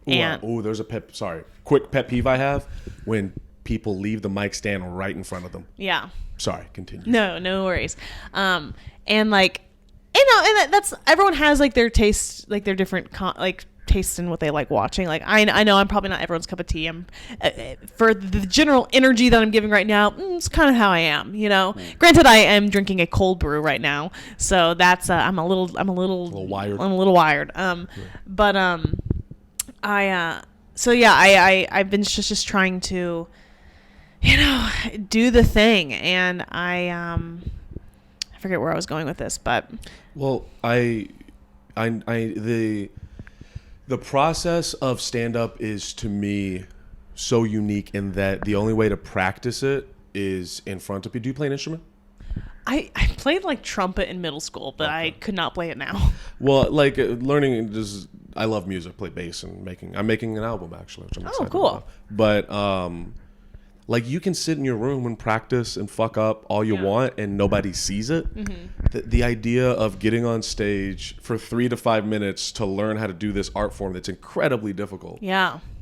There's a quick pet peeve I have when people leave the mic stand right in front of them. Yeah. Sorry, continue. No worries. And like, and that's, everyone has like their taste, like their different tastes in what they like watching. Like I know I'm probably not everyone's cup of tea. I'm for the general energy that I'm giving right now, it's kind of how I am, Granted, I am drinking a cold brew right now, so that's I'm a little wired. I'm a little wired. But I've been just trying to, do the thing, and I forget where I was going with this, but the process of stand up is, to me, so unique in that the only way to practice it is in front of people. Do you play an instrument? I played like trumpet in middle school, but I could not play it now. Well, like learning just, I love music, play bass, and I'm making an album actually, which I'm excited about. But like you can sit in your room and practice and fuck up all you want and nobody sees it. The idea of getting on stage for 3 to 5 minutes to learn how to do this art form that's incredibly difficult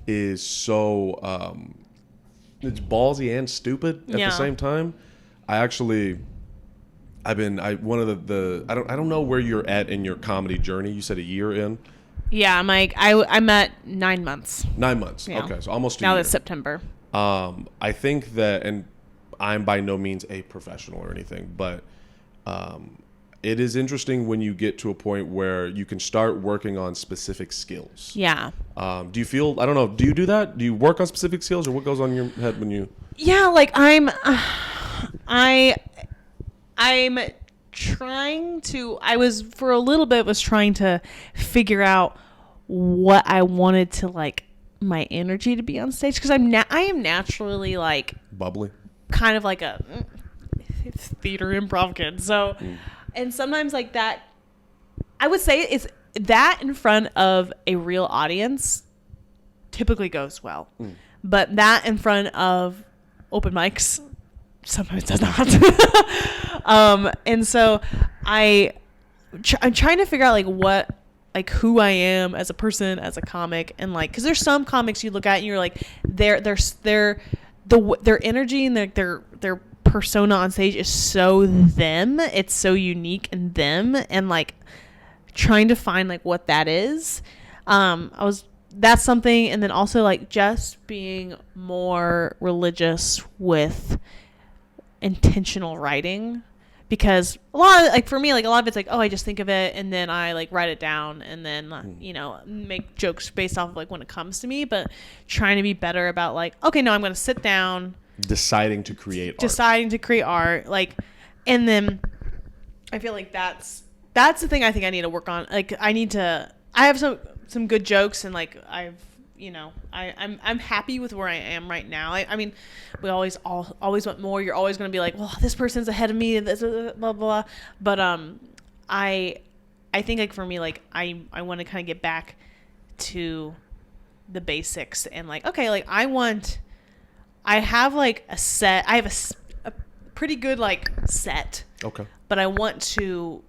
is so it's ballsy and stupid at the same time. I don't know where you're at in your comedy journey. You said a year in. Yeah, I'm at 9 months. 9 months. Yeah. Okay, so almost a now year. that's September. I think that, and I'm by no means a professional or anything, but it is interesting when you get to a point where you can start working on specific skills. Yeah. Do you feel, I don't know, do you do that? Do you work on specific skills, or what goes on in your head when you... Yeah, like I'm trying to, for a little bit was trying to figure out what I wanted to, like, my energy to be on stage, because I am naturally, like, bubbly, kind of like a theater improv kid. So, and sometimes, like, that, I would say it's that in front of a real audience typically goes well. But that in front of open mics sometimes does not. And so I'm trying to figure out, like, what, like, who I am as a person, as a comic, and, like, because there's some comics you look at and you're like, their energy and their persona on stage is so them, it's so unique in them, and, like, trying to find, like, what that is. That's something, and then also, like, just being more religious with intentional writing, because a lot of, like, for me, like, a lot of it's like, oh, I just think of it and then I, like, write it down and then you know, make jokes based off of, like, when it comes to me, but trying to be better about, like, okay, no, I'm going to sit down, deciding to create art, like, and then I feel like that's the thing I think I need to work on. Like, I have some good jokes, and, like, I'm happy with where I am right now. I mean, we always want more. You're always going to be like, well, this person's ahead of me, this, blah, blah, blah. But I think, like, for me, like, I want to kind of get back to the basics, and, like, okay, like, I have, like, a set. I have a pretty good, like, set. Okay. But I want to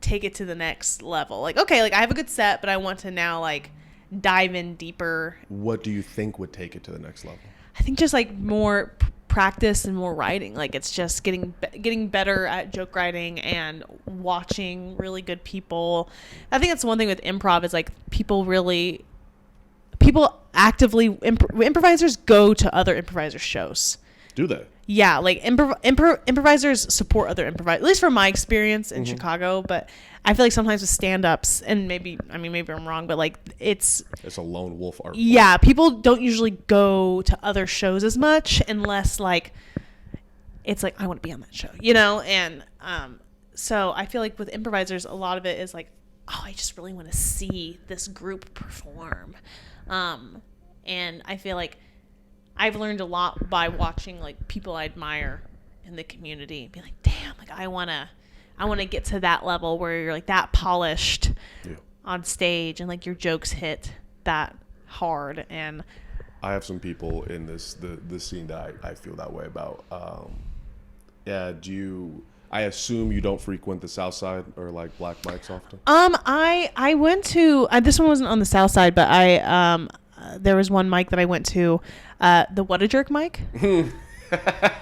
take it to the next level. Like, okay, like, I have a good set, but I want to now, like, dive in deeper. What do you think would take it to the next level? I think just, like, more practice and more writing. Like, it's just getting better at joke writing and watching really good people. I think that's one thing with improv is, like, people actively, improvisers go to other improvisers' shows. Do they? Yeah, like, improvisers support other improvisers, at least from my experience in Chicago. But I feel like sometimes with stand-ups, and maybe I'm wrong, but, like, it's a lone wolf art form. Yeah, people don't usually go to other shows as much unless, like, it's like, I want to be on that show, you know? And so I feel like with improvisers, a lot of it is like, oh, I just really want to see this group perform. And I feel like I've learned a lot by watching, like, people I admire in the community and be like, damn, like, I want to get to that level where you're, like, that polished on stage and, like, your jokes hit that hard. And I have some people in the scene that I feel that way about. I assume you don't frequent the South Side or, like, black mics often? I went to, this one wasn't on the South Side, but there was one mic that I went to, the What a Jerk mic. Yeah.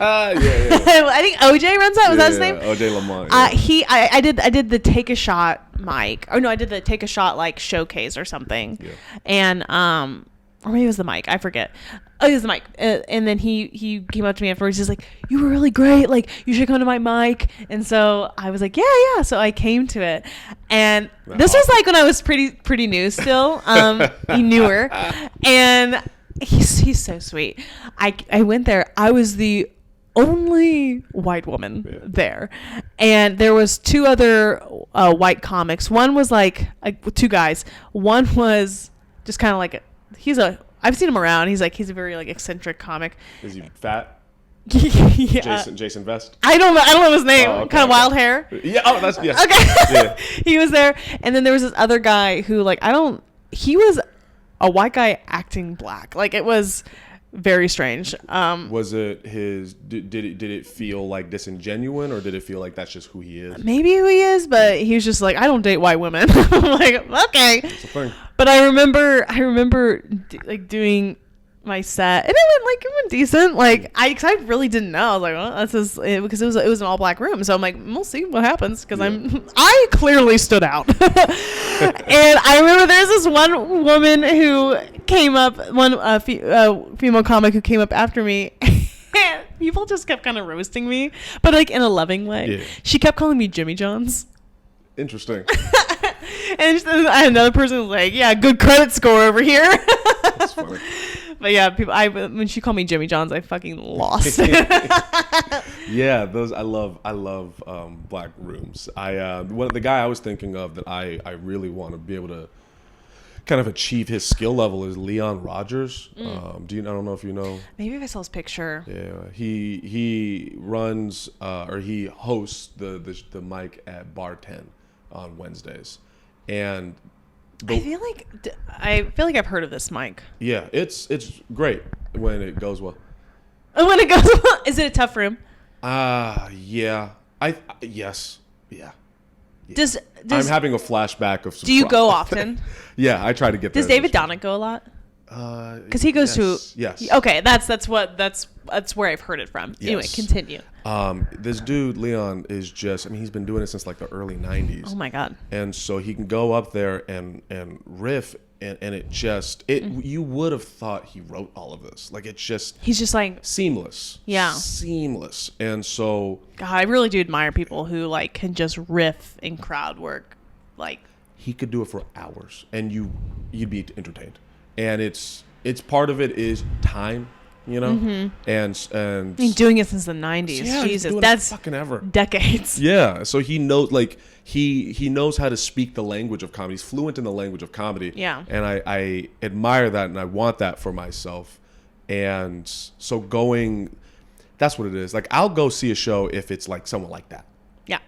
I think OJ runs that. Was that his name? OJ Lamont. Yeah. I did the Take a Shot mic. Oh no, I did the Take a Shot, like, showcase or something. Yeah. And or maybe it was the mic. I forget. Oh, it was the mic. And then he came up to me afterwards. He's like, "You were really great. Like, you should come to my mic." And so I was like, "Yeah." So I came to it, and this was, like, when I was pretty new still, newer, and he's so sweet. I went there. I was the only white woman there, and there was two other white comics. One was like two guys. One was just kind of like I've seen him around. He's a very, like, eccentric comic. Is he fat? Yeah. Jason Vest? I don't know his name. Oh, okay, kind of wild hair. Yeah. Oh, that's, yes. Okay. Yeah. He was there. And then there was this other guy who, like, he was a white guy acting black. Like, it was very strange. Was it did it feel, like, disingenuous, or did it feel like that's just who he is? Maybe who he is, but he was just like, I don't date white women. I'm like, okay. That's a thing. But I remember like doing my set, and it went decent. Like cause I really didn't know. I was like, well, that's just because it was an all black room. So I'm like, we'll see what happens because I clearly stood out. And I remember there's this one woman who came up, female comic who came up after me. And people just kept kind of roasting me, but like in a loving way. Yeah. She kept calling me Jimmy Johns. Interesting. And another person was like, "Yeah, good credit score over here." That's funny. But yeah, when she called me Jimmy Johns, I fucking lost. Yeah, those I love black rooms. The guy I was thinking of that I really want to be able to kind of achieve his skill level is Leon Rogers. I don't know if you know. Maybe if I saw his picture. Yeah, he runs or he hosts the mic at Bar 10 on Wednesdays, and I feel like I've heard of this mic. Yeah, it's great when it goes well. When it goes well, is it a tough room? Yeah. Yes. Yeah. Does I'm having a flashback of some do you go often? Yeah, I try to get there. Does David Donnet go a lot? Because he goes to yes. Okay, that's where I've heard it from. Yes. Anyway, continue. This dude Leon is just he's been doing it since like the early 90s. Oh my god. And so he can go up there and riff and it just you would have thought he wrote all of this. Like it's just he's just like seamless. Yeah. Seamless. And so God, I really do admire people who like can just riff in crowd work. Like he could do it for hours and you'd be entertained. And it's part of it is time, and doing it since the 90s. Yeah, Jesus, that's fucking ever decades. Yeah, so he knows he knows how to speak the language of comedy. He's fluent in the language of comedy. Yeah, and I admire that and I want that for myself. And so that's what it is. Like I'll go see a show if it's like someone like that. Yeah,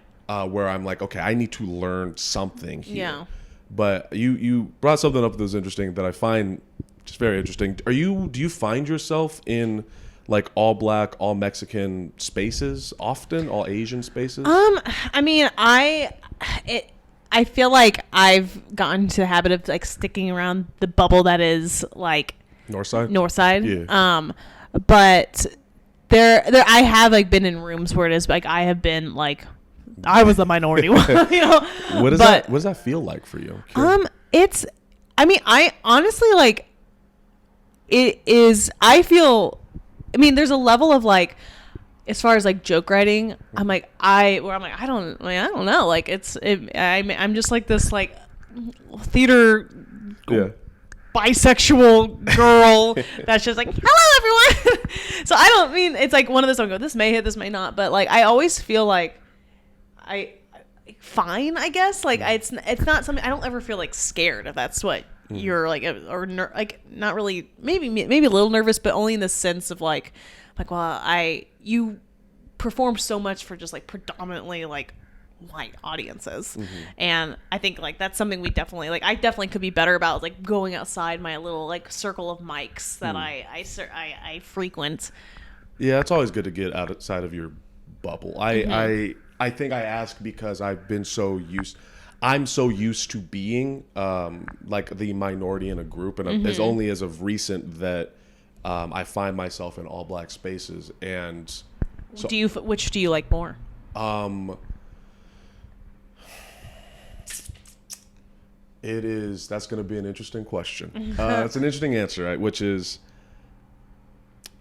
where I'm like, okay, I need to learn something here. Yeah. But you brought something up that was interesting that I find just very interesting. Do you find yourself in like all black, all Mexican spaces often, all Asian spaces? I mean, I feel like I've gotten to the habit of like sticking around the bubble that is like Northside. Yeah. But there I have like been in rooms where it is like I have been like I was the minority one, What does that feel like for you? I honestly like it is. I feel. I mean, there's a level of like, as far as like joke writing, I don't know. Like I'm just like this like theater. Yeah. Bisexual girl that's just like hello everyone. So I don't mean it's like one of those. I go, this may hit, this may not, but like I always feel like. Fine, I guess. Like it's not something I don't ever feel like scared if that's what you're like like not really maybe a little nervous, but only in the sense of like well you perform so much for just like predominantly like white audiences, and I think like that's something we definitely like. I definitely could be better about like going outside my little like circle of mics that I frequent. Yeah, it's always good to get outside of your bubble. I think I ask because I'm so used to being like the minority in a group, and it's only as of recent that I find myself in all black spaces. And so, which do you like more? That's going to be an interesting question. It's an interesting answer, right? Which is,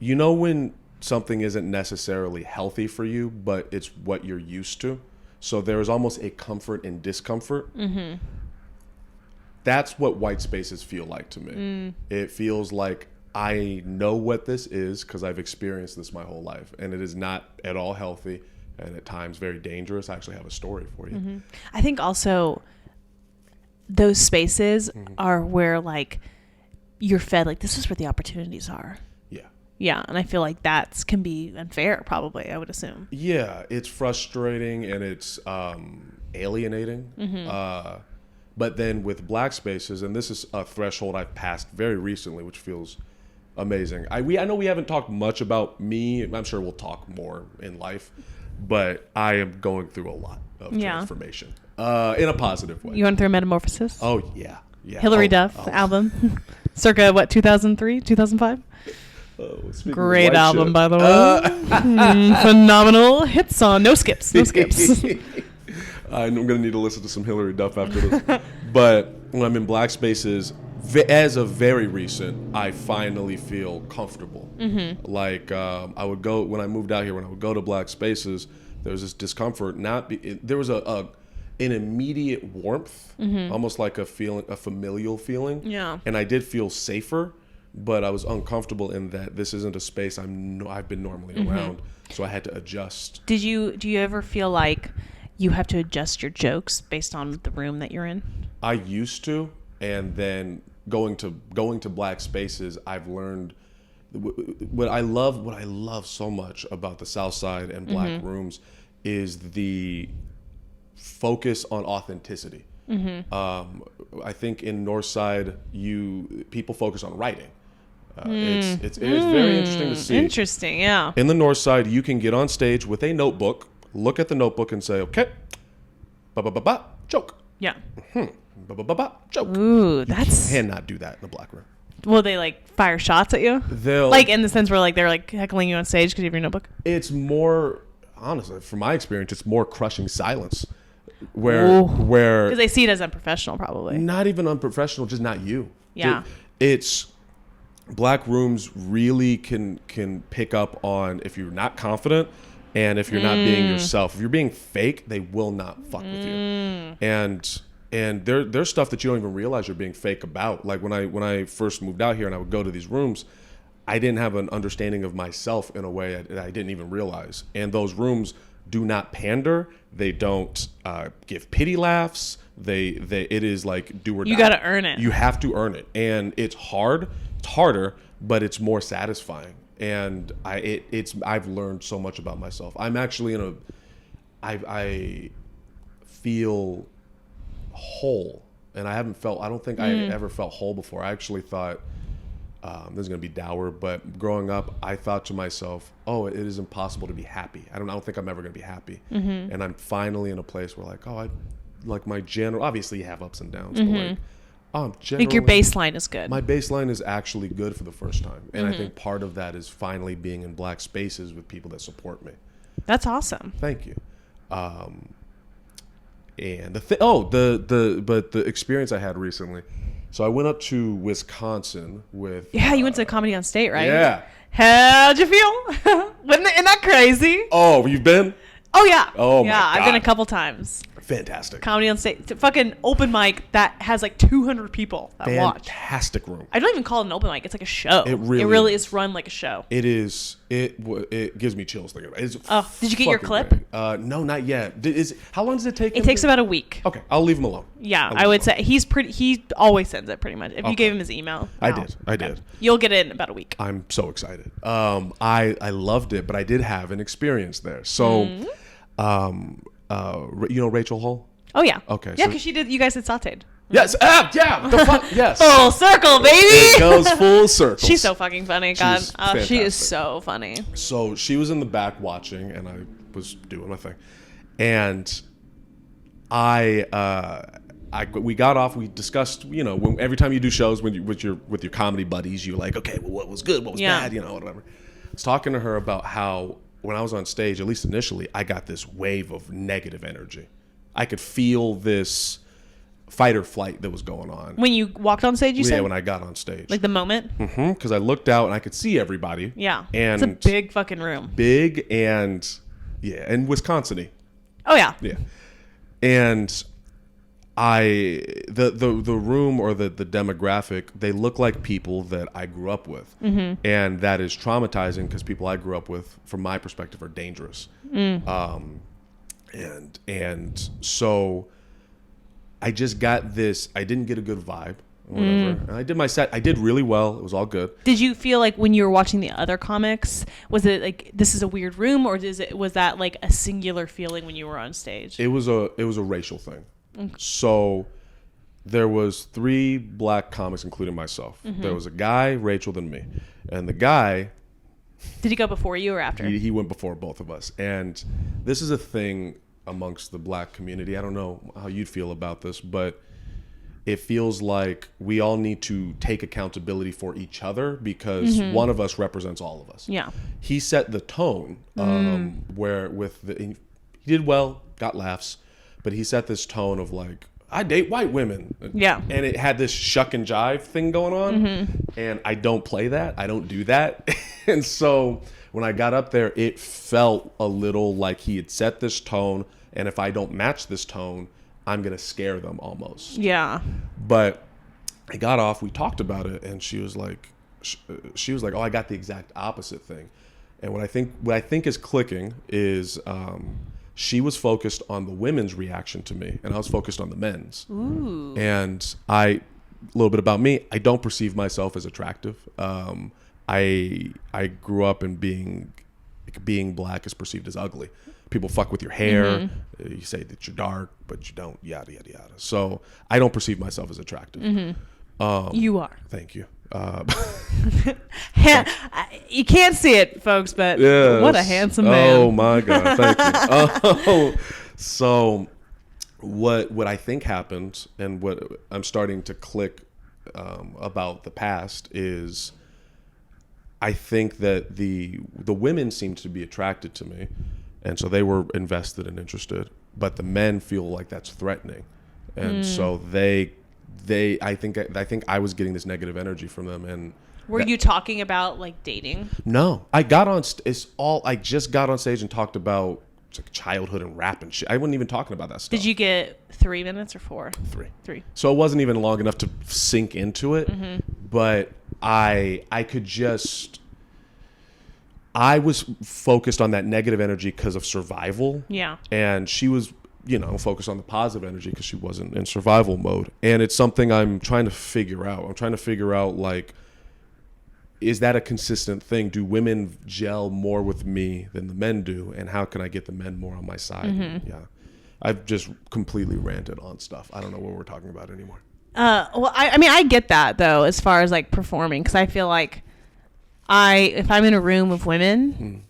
when something isn't necessarily healthy for you, but it's what you're used to. So there's almost a comfort in discomfort. That's what white spaces feel like to me. It feels like I know what this is because I've experienced this my whole life, and it is not at all healthy and at times very dangerous. I actually have a story for you. I think also those spaces are where like you're fed like this is where the opportunities are. Yeah, and I feel like that can be unfair, probably, I would assume. Yeah, it's frustrating and it's alienating. But then with black spaces, and this is a threshold I've passed very recently, which feels amazing. I know we haven't talked much about me. I'm sure we'll talk more in life, but I am going through a lot of transformation in a positive way. You went through a metamorphosis? Oh, yeah. Hillary Duff album? Circa what, 2003, 2005? Speaking of Great white album, shit. by the way. Phenomenal hit song. No skips. No skips. I'm gonna need to listen to some Hillary Duff after this. But when I'm in black spaces, as of very recent, I finally feel comfortable. Like I would go when I moved out here. When I would go to black spaces, there was this discomfort. There was an immediate warmth, almost like a familial feeling. Yeah. And I did feel safer, but I was uncomfortable in that this isn't a space I've been normally around, so I had to adjust. Do you ever feel like you have to adjust your jokes based on the room that you're in? I used to, and then going to black spaces, I've learned what I love so much about the South Side and black rooms is the focus on authenticity. I think in North Side, people focus on writing. It's very interesting to see. Interesting, yeah. In the North Side, you can get on stage with a notebook, look at the notebook, and say, "Okay, ba joke." Yeah. Ba joke. Ooh, You that's. cannot do that in the black room. Will they like fire shots at you? They'll Like in the sense where like they're like heckling you on stage because you have your notebook. It's more honestly, from my experience, it's more crushing silence, where Because they see it as unprofessional, probably. not even unprofessional, just not you. Yeah. It's black rooms really can pick up on if you're not confident and if you're not being yourself. If you're being fake, they will not fuck with you. And there's stuff that you don't even realize you're being fake about. Like when I first moved out here and I would go to these rooms, I didn't have an understanding of myself in a way that I didn't even realize. And those rooms do not pander. They don't give pity laughs. It is like do or die. You got to earn it. You have to earn it, and it's hard. It's harder, but it's more satisfying. And I've learned so much about myself. I'm actually I feel whole, and I don't think I ever felt whole before. I actually thought this is gonna be dour, but growing up, I thought to myself, "Oh, it is impossible to be happy. I don't think I'm ever gonna be happy." And I'm finally in a place where my general. Obviously, you have ups and downs, but like, I'm generally. Like your baseline is good. My baseline is actually good for the first time, and I think part of that is finally being in black spaces with people that support me. That's awesome. Thank you. And the experience I had recently. So I went up to Wisconsin with. Yeah, you went to Comedy on State, right? Yeah. How'd you feel? Isn't that crazy? Oh, you've been? Oh yeah. Oh, my yeah. I've been a God. couple times. Fantastic. Comedy on State, fucking open mic that has like 200 people that watch. Fantastic room. I don't even call it an open mic. It's like a show. It really is run like a show. It is. It gives me chills thinking about it. Oh, did you get your fucking clip? great. No, not yet. How long does it take? It takes about a week. Okay, I'll leave him alone. Yeah, I would say he always sends it pretty much. If Okay. you gave him his email. I no. did. I did. You'll get it in about a week. I'm so excited. I loved it, but I did have an experience there. So, you know Rachel Hall? Oh yeah. Okay, Yeah, so- because you guys had sauteed. Yes. Yeah. The fuck. Yes. Full circle, baby. It goes full circle. She's so fucking funny. God, She's she is fantastic. so funny. So she was in the back watching, and I was doing my thing, and we got off. We discussed, every time you do shows with your comedy buddies, you're like, okay, well, what was good, what was bad, whatever. I was talking to her about how when I was on stage, at least initially, I got this wave of negative energy. I could feel this fight or flight that was going on. When you walked on stage, you said? Yeah, when I got on stage. Like the moment? Because I looked out and I could see everybody. Yeah. And it's a big fucking room. Big and Wisconsin-y. Oh, yeah. Yeah. And the room or the demographic, they look like people that I grew up with. And that is traumatizing because people I grew up with, from my perspective, are dangerous. And so I just got this, I didn't get a good vibe or whatever. And I did my set. I did really well. It was all good. Did you feel like when you were watching the other comics, was it like, this is a weird room, or was that like a singular feeling when you were on stage? It was a racial thing. So there was 3 black comics, including myself. There was a guy, Rachel, then me. And the guy... Did he go before you or after? He went before both of us. And this is a thing amongst the black community. I don't know how you'd feel about this, but it feels like we all need to take accountability for each other because one of us represents all of us. Yeah. He set the tone where he did well, got laughs, but he set this tone of like, I date white women. Yeah. And it had this shuck and jive thing going on. And I don't play that. I don't do that. And so when I got up there, it felt a little like he had set this tone. And if I don't match this tone, I'm going to scare them almost. Yeah. But I got off, we talked about it, and she was like, oh, I got the exact opposite thing. And what I think is clicking is she was focused on the women's reaction to me, and I was focused on the men's. Ooh. And a little bit about me, I don't perceive myself as attractive. I grew up in being black is perceived as ugly. People fuck with your hair. You say that you're dark, but you don't, yada, yada, yada. So I don't perceive myself as attractive. You are. Thank you. You can't see it, folks, but yes. what a handsome man. Oh, my God. Thank you. So what I think happened and what I'm starting to click about the past is I think that the women seemed to be attracted to me. And so they were invested and interested, but the men feel like that's threatening, and so I think I was getting this negative energy from them. And were you talking about like dating? No, I got on. I just got on stage and talked about like childhood and rap and shit. I wasn't even talking about that stuff. Did you get 3 minutes or 4? 3. So it wasn't even long enough to sink into it, but I could just. I was focused on that negative energy because of survival. Yeah. And she was, focused on the positive energy because she wasn't in survival mode. And it's something I'm trying to figure out. I'm trying to figure out, like, is that a consistent thing? Do women gel more with me than the men do? And how can I get the men more on my side? Yeah. I've just completely ranted on stuff. I don't know what we're talking about anymore. Well, I mean, I get that, though, as far as, like, performing. Because I feel like if I'm in a room of women,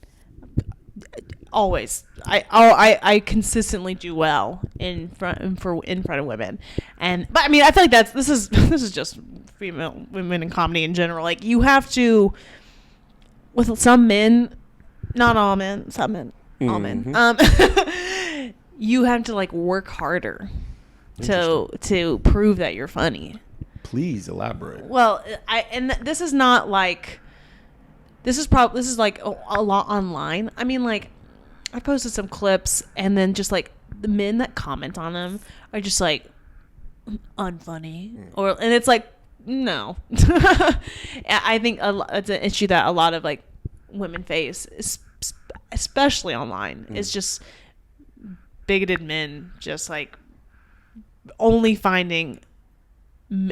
always, I consistently do well in front of women, but I mean, I feel like this is just female women in comedy in general. Like, you have to, with some men, not all men, some men, all men, you have to like work harder to prove that you're funny. Please elaborate. Well, this is not like. This is like a lot online. I mean, like, I posted some clips, and then just like the men that comment on them are just like unfunny, and it's like, no. I think it's an issue that a lot of like women face, especially online. It's just bigoted men just like only finding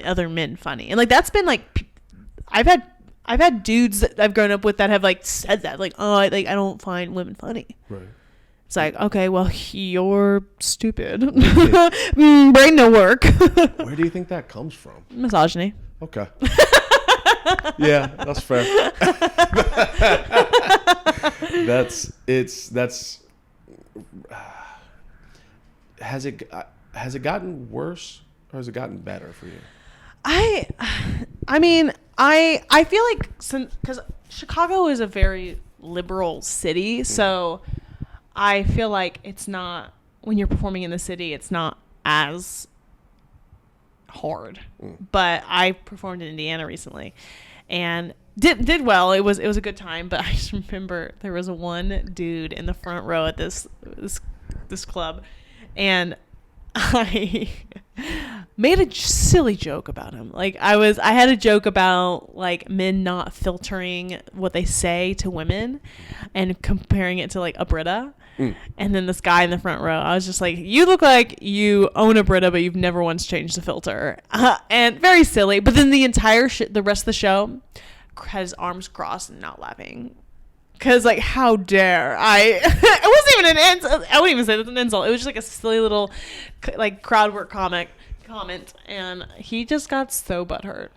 other men funny, and like that's been like I've had dudes that I've grown up with that have like said that, like, oh, I don't find women funny. Right. It's like, okay, well, you're stupid. Brain no work. Where do you think that comes from? Misogyny. Okay. Yeah, that's fair. Has it gotten worse or has it gotten better for you? I mean, I feel like because Chicago is a very liberal city, so I feel like it's not, when you're performing in the city, it's not as hard. But I performed in Indiana recently and did well. It was a good time, but I just remember there was one dude in the front row at this club, and I made a silly joke about him. Like, I had a joke about like men not filtering what they say to women and comparing it to like a Brita. And then this guy in the front row, I was just like, you look like you own a Brita, but you've never once changed the filter. And very silly. But then the rest of the show has arms crossed and not laughing. Because, like, how dare I? It wasn't even an insult. I wouldn't even say that's an insult. It was just like a silly little, like, crowd work comment, and he just got so butthurt.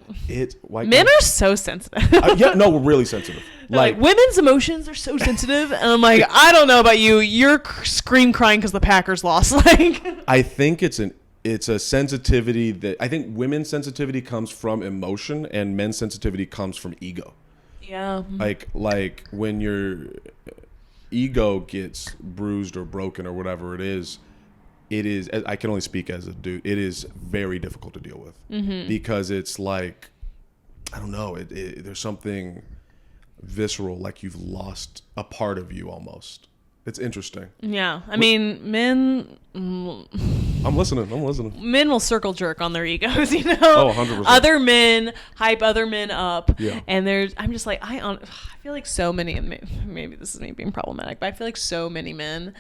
Men are so sensitive. Yeah, no, we're really sensitive. Like, women's emotions are so sensitive, and I'm like, I don't know about you. You're scream crying because the Packers lost. Like, I think it's an it's a sensitivity that I think women's sensitivity comes from emotion and men's sensitivity comes from ego. Yeah. Like when your ego gets bruised or broken or whatever it is, I can only speak as a dude. It is very difficult to deal with because it's like, I don't know, there's something visceral, like you've lost a part of you almost. It's interesting. Yeah. I mean, men... I'm listening. Men will circle jerk on their egos, you know? Oh, 100%. Other men hype other men up. Yeah. And I'm just like, I feel like so many, and maybe this is me being problematic, but I feel like so many men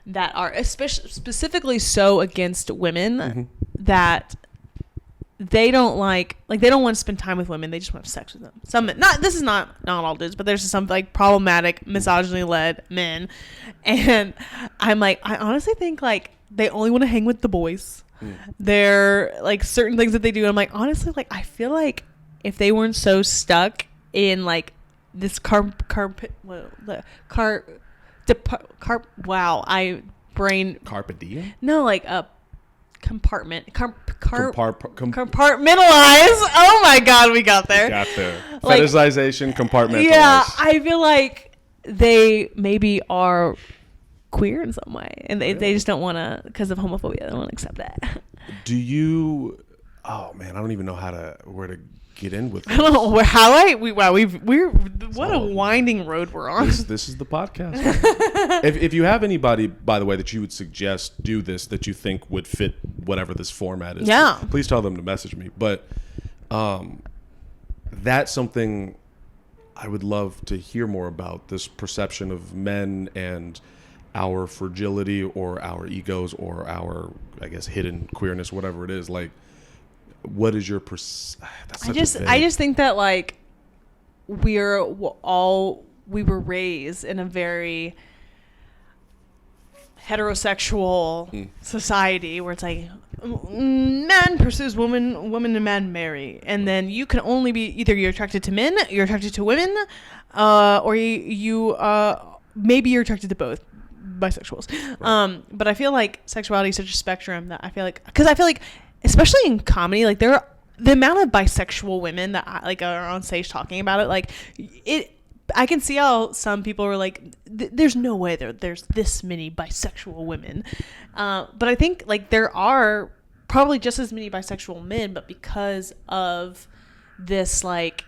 that are specifically so against women that they don't they don't want to spend time with women. They just want to have sex with them. Some men, this is not all dudes, but there's just some like problematic misogyny led men. And I'm like, I honestly think like they only want to hang with the boys. They're like certain things that they do. And I'm like, honestly, like I feel like if they weren't so stuck in like this carpe diem? No, like a compartmentalize. Oh my god, we got there. Like, fetishization, compartmentalize. Yeah, I feel like they maybe are queer in some way, and they just don't want to, because of homophobia, they don't want to accept that. Do you? Oh man, I don't even know where to get in with this. I don't know what a winding road we're on. This is the podcast. if you have anybody, by the way, that you would suggest do this, that you think would fit whatever this format is, please tell them to message me. But that's something I would love to hear more about, this perception of men and our fragility or our egos or our, I guess, hidden queerness, whatever it is. Like, what is your I just think that like we were raised in a very heterosexual society where it's like man pursues woman and man marry, and then you can only be either you're attracted to men, you're attracted to women, or you maybe you're attracted to both, bisexuals. Right. But I feel like sexuality is such a spectrum that I feel like, because I feel like especially in comedy, like the amount of bisexual women that are on stage talking about it, like I can see how some people are like, there's no way there's this many bisexual women. But I think like there are probably just as many bisexual men, but because of this like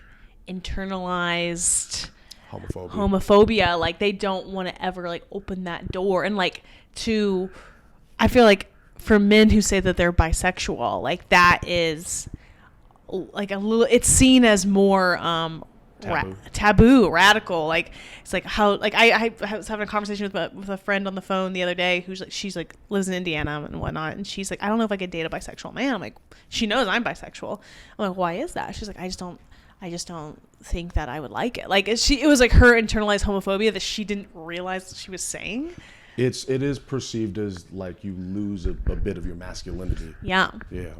internalized homophobia, like they don't want to ever like open that door. And like I feel like for men who say that they're bisexual, like that is like a little, it's seen as more taboo, radical. Like it's like how, like I was having a conversation with a friend on the phone the other day who's like, she's like lives in Indiana and whatnot, and she's like, I don't know if I could date a bisexual man. I'm like, she knows I'm bisexual. I'm like, why is that? She's like, I just don't think that I would like it. Like it was like her internalized homophobia that she didn't realize she was saying. It is perceived as like you lose a bit of your masculinity. Yeah,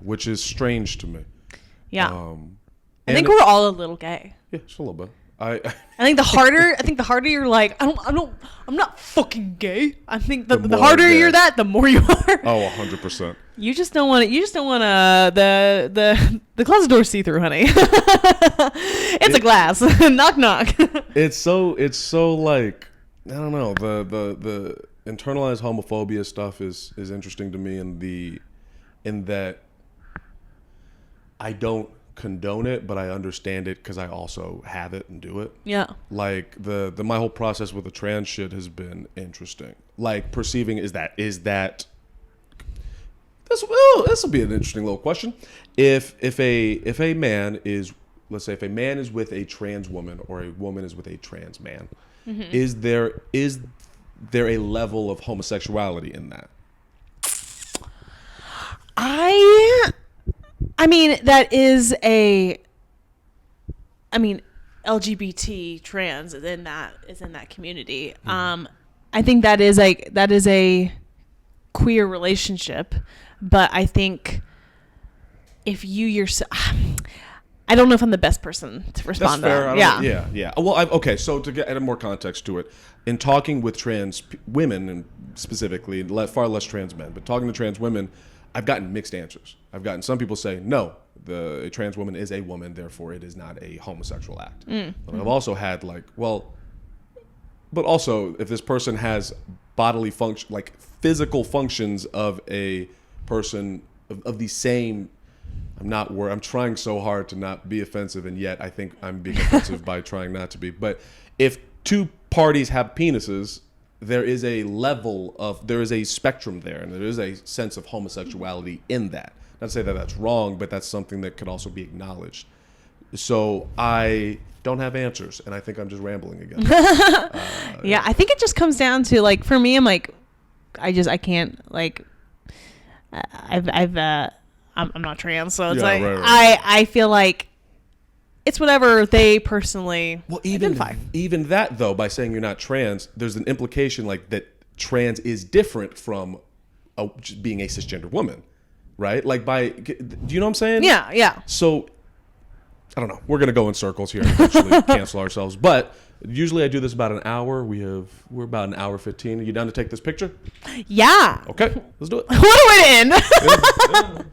which is strange to me. Yeah, I think we're all a little gay. Yeah, just a little bit. I think the harder you're like, I'm not fucking gay. I think the harder you're that, the more you are. Oh, 100%. You just don't want the closet door see through, honey. It's a glass. Knock knock. It's so like, I don't know, the internalized homophobia stuff is interesting to me in that I don't condone it, but I understand it because I also have it and do it. Yeah. Like my whole process with the trans shit has been interesting. Like perceiving is that this will be an interesting little question. If a man is, let's say if a man is with a trans woman or a woman is with a trans man, is there a level of homosexuality in that? I mean, that is LGBT trans is in that community. I think that is a queer relationship, but I think if you yourself, I don't know if I'm the best person to respond to that. Yeah. Well, okay. So to add more context to it, in talking with trans women and specifically far less trans men, but talking to trans women, I've gotten mixed answers. I've gotten some people say, no, a trans woman is a woman, therefore it is not a homosexual act. But I've also had like, well, but also if this person has bodily function, like physical functions of a person of the same, I'm trying so hard to not be offensive, and yet I think I'm being offensive by trying not to be. But if two parties have penises, there is a spectrum there, and there is a sense of homosexuality in that. Not to say that that's wrong, but that's something that could also be acknowledged. So I don't have answers, and I think I'm just rambling again. Yeah, I think it just comes down to, like, for me, I'm like, I can't, like, I'm not trans, so it's right. I feel like it's whatever they personally identify. Even that, though, by saying you're not trans, there's an implication like that trans is different from being a cisgender woman, right? Like do you know what I'm saying? Yeah. So I don't know. We're gonna go in circles here and eventually cancel ourselves. But usually I do this about an hour. We're about an hour 15. Are you down to take this picture? Yeah. Okay, let's do it. What a way to end. Yeah.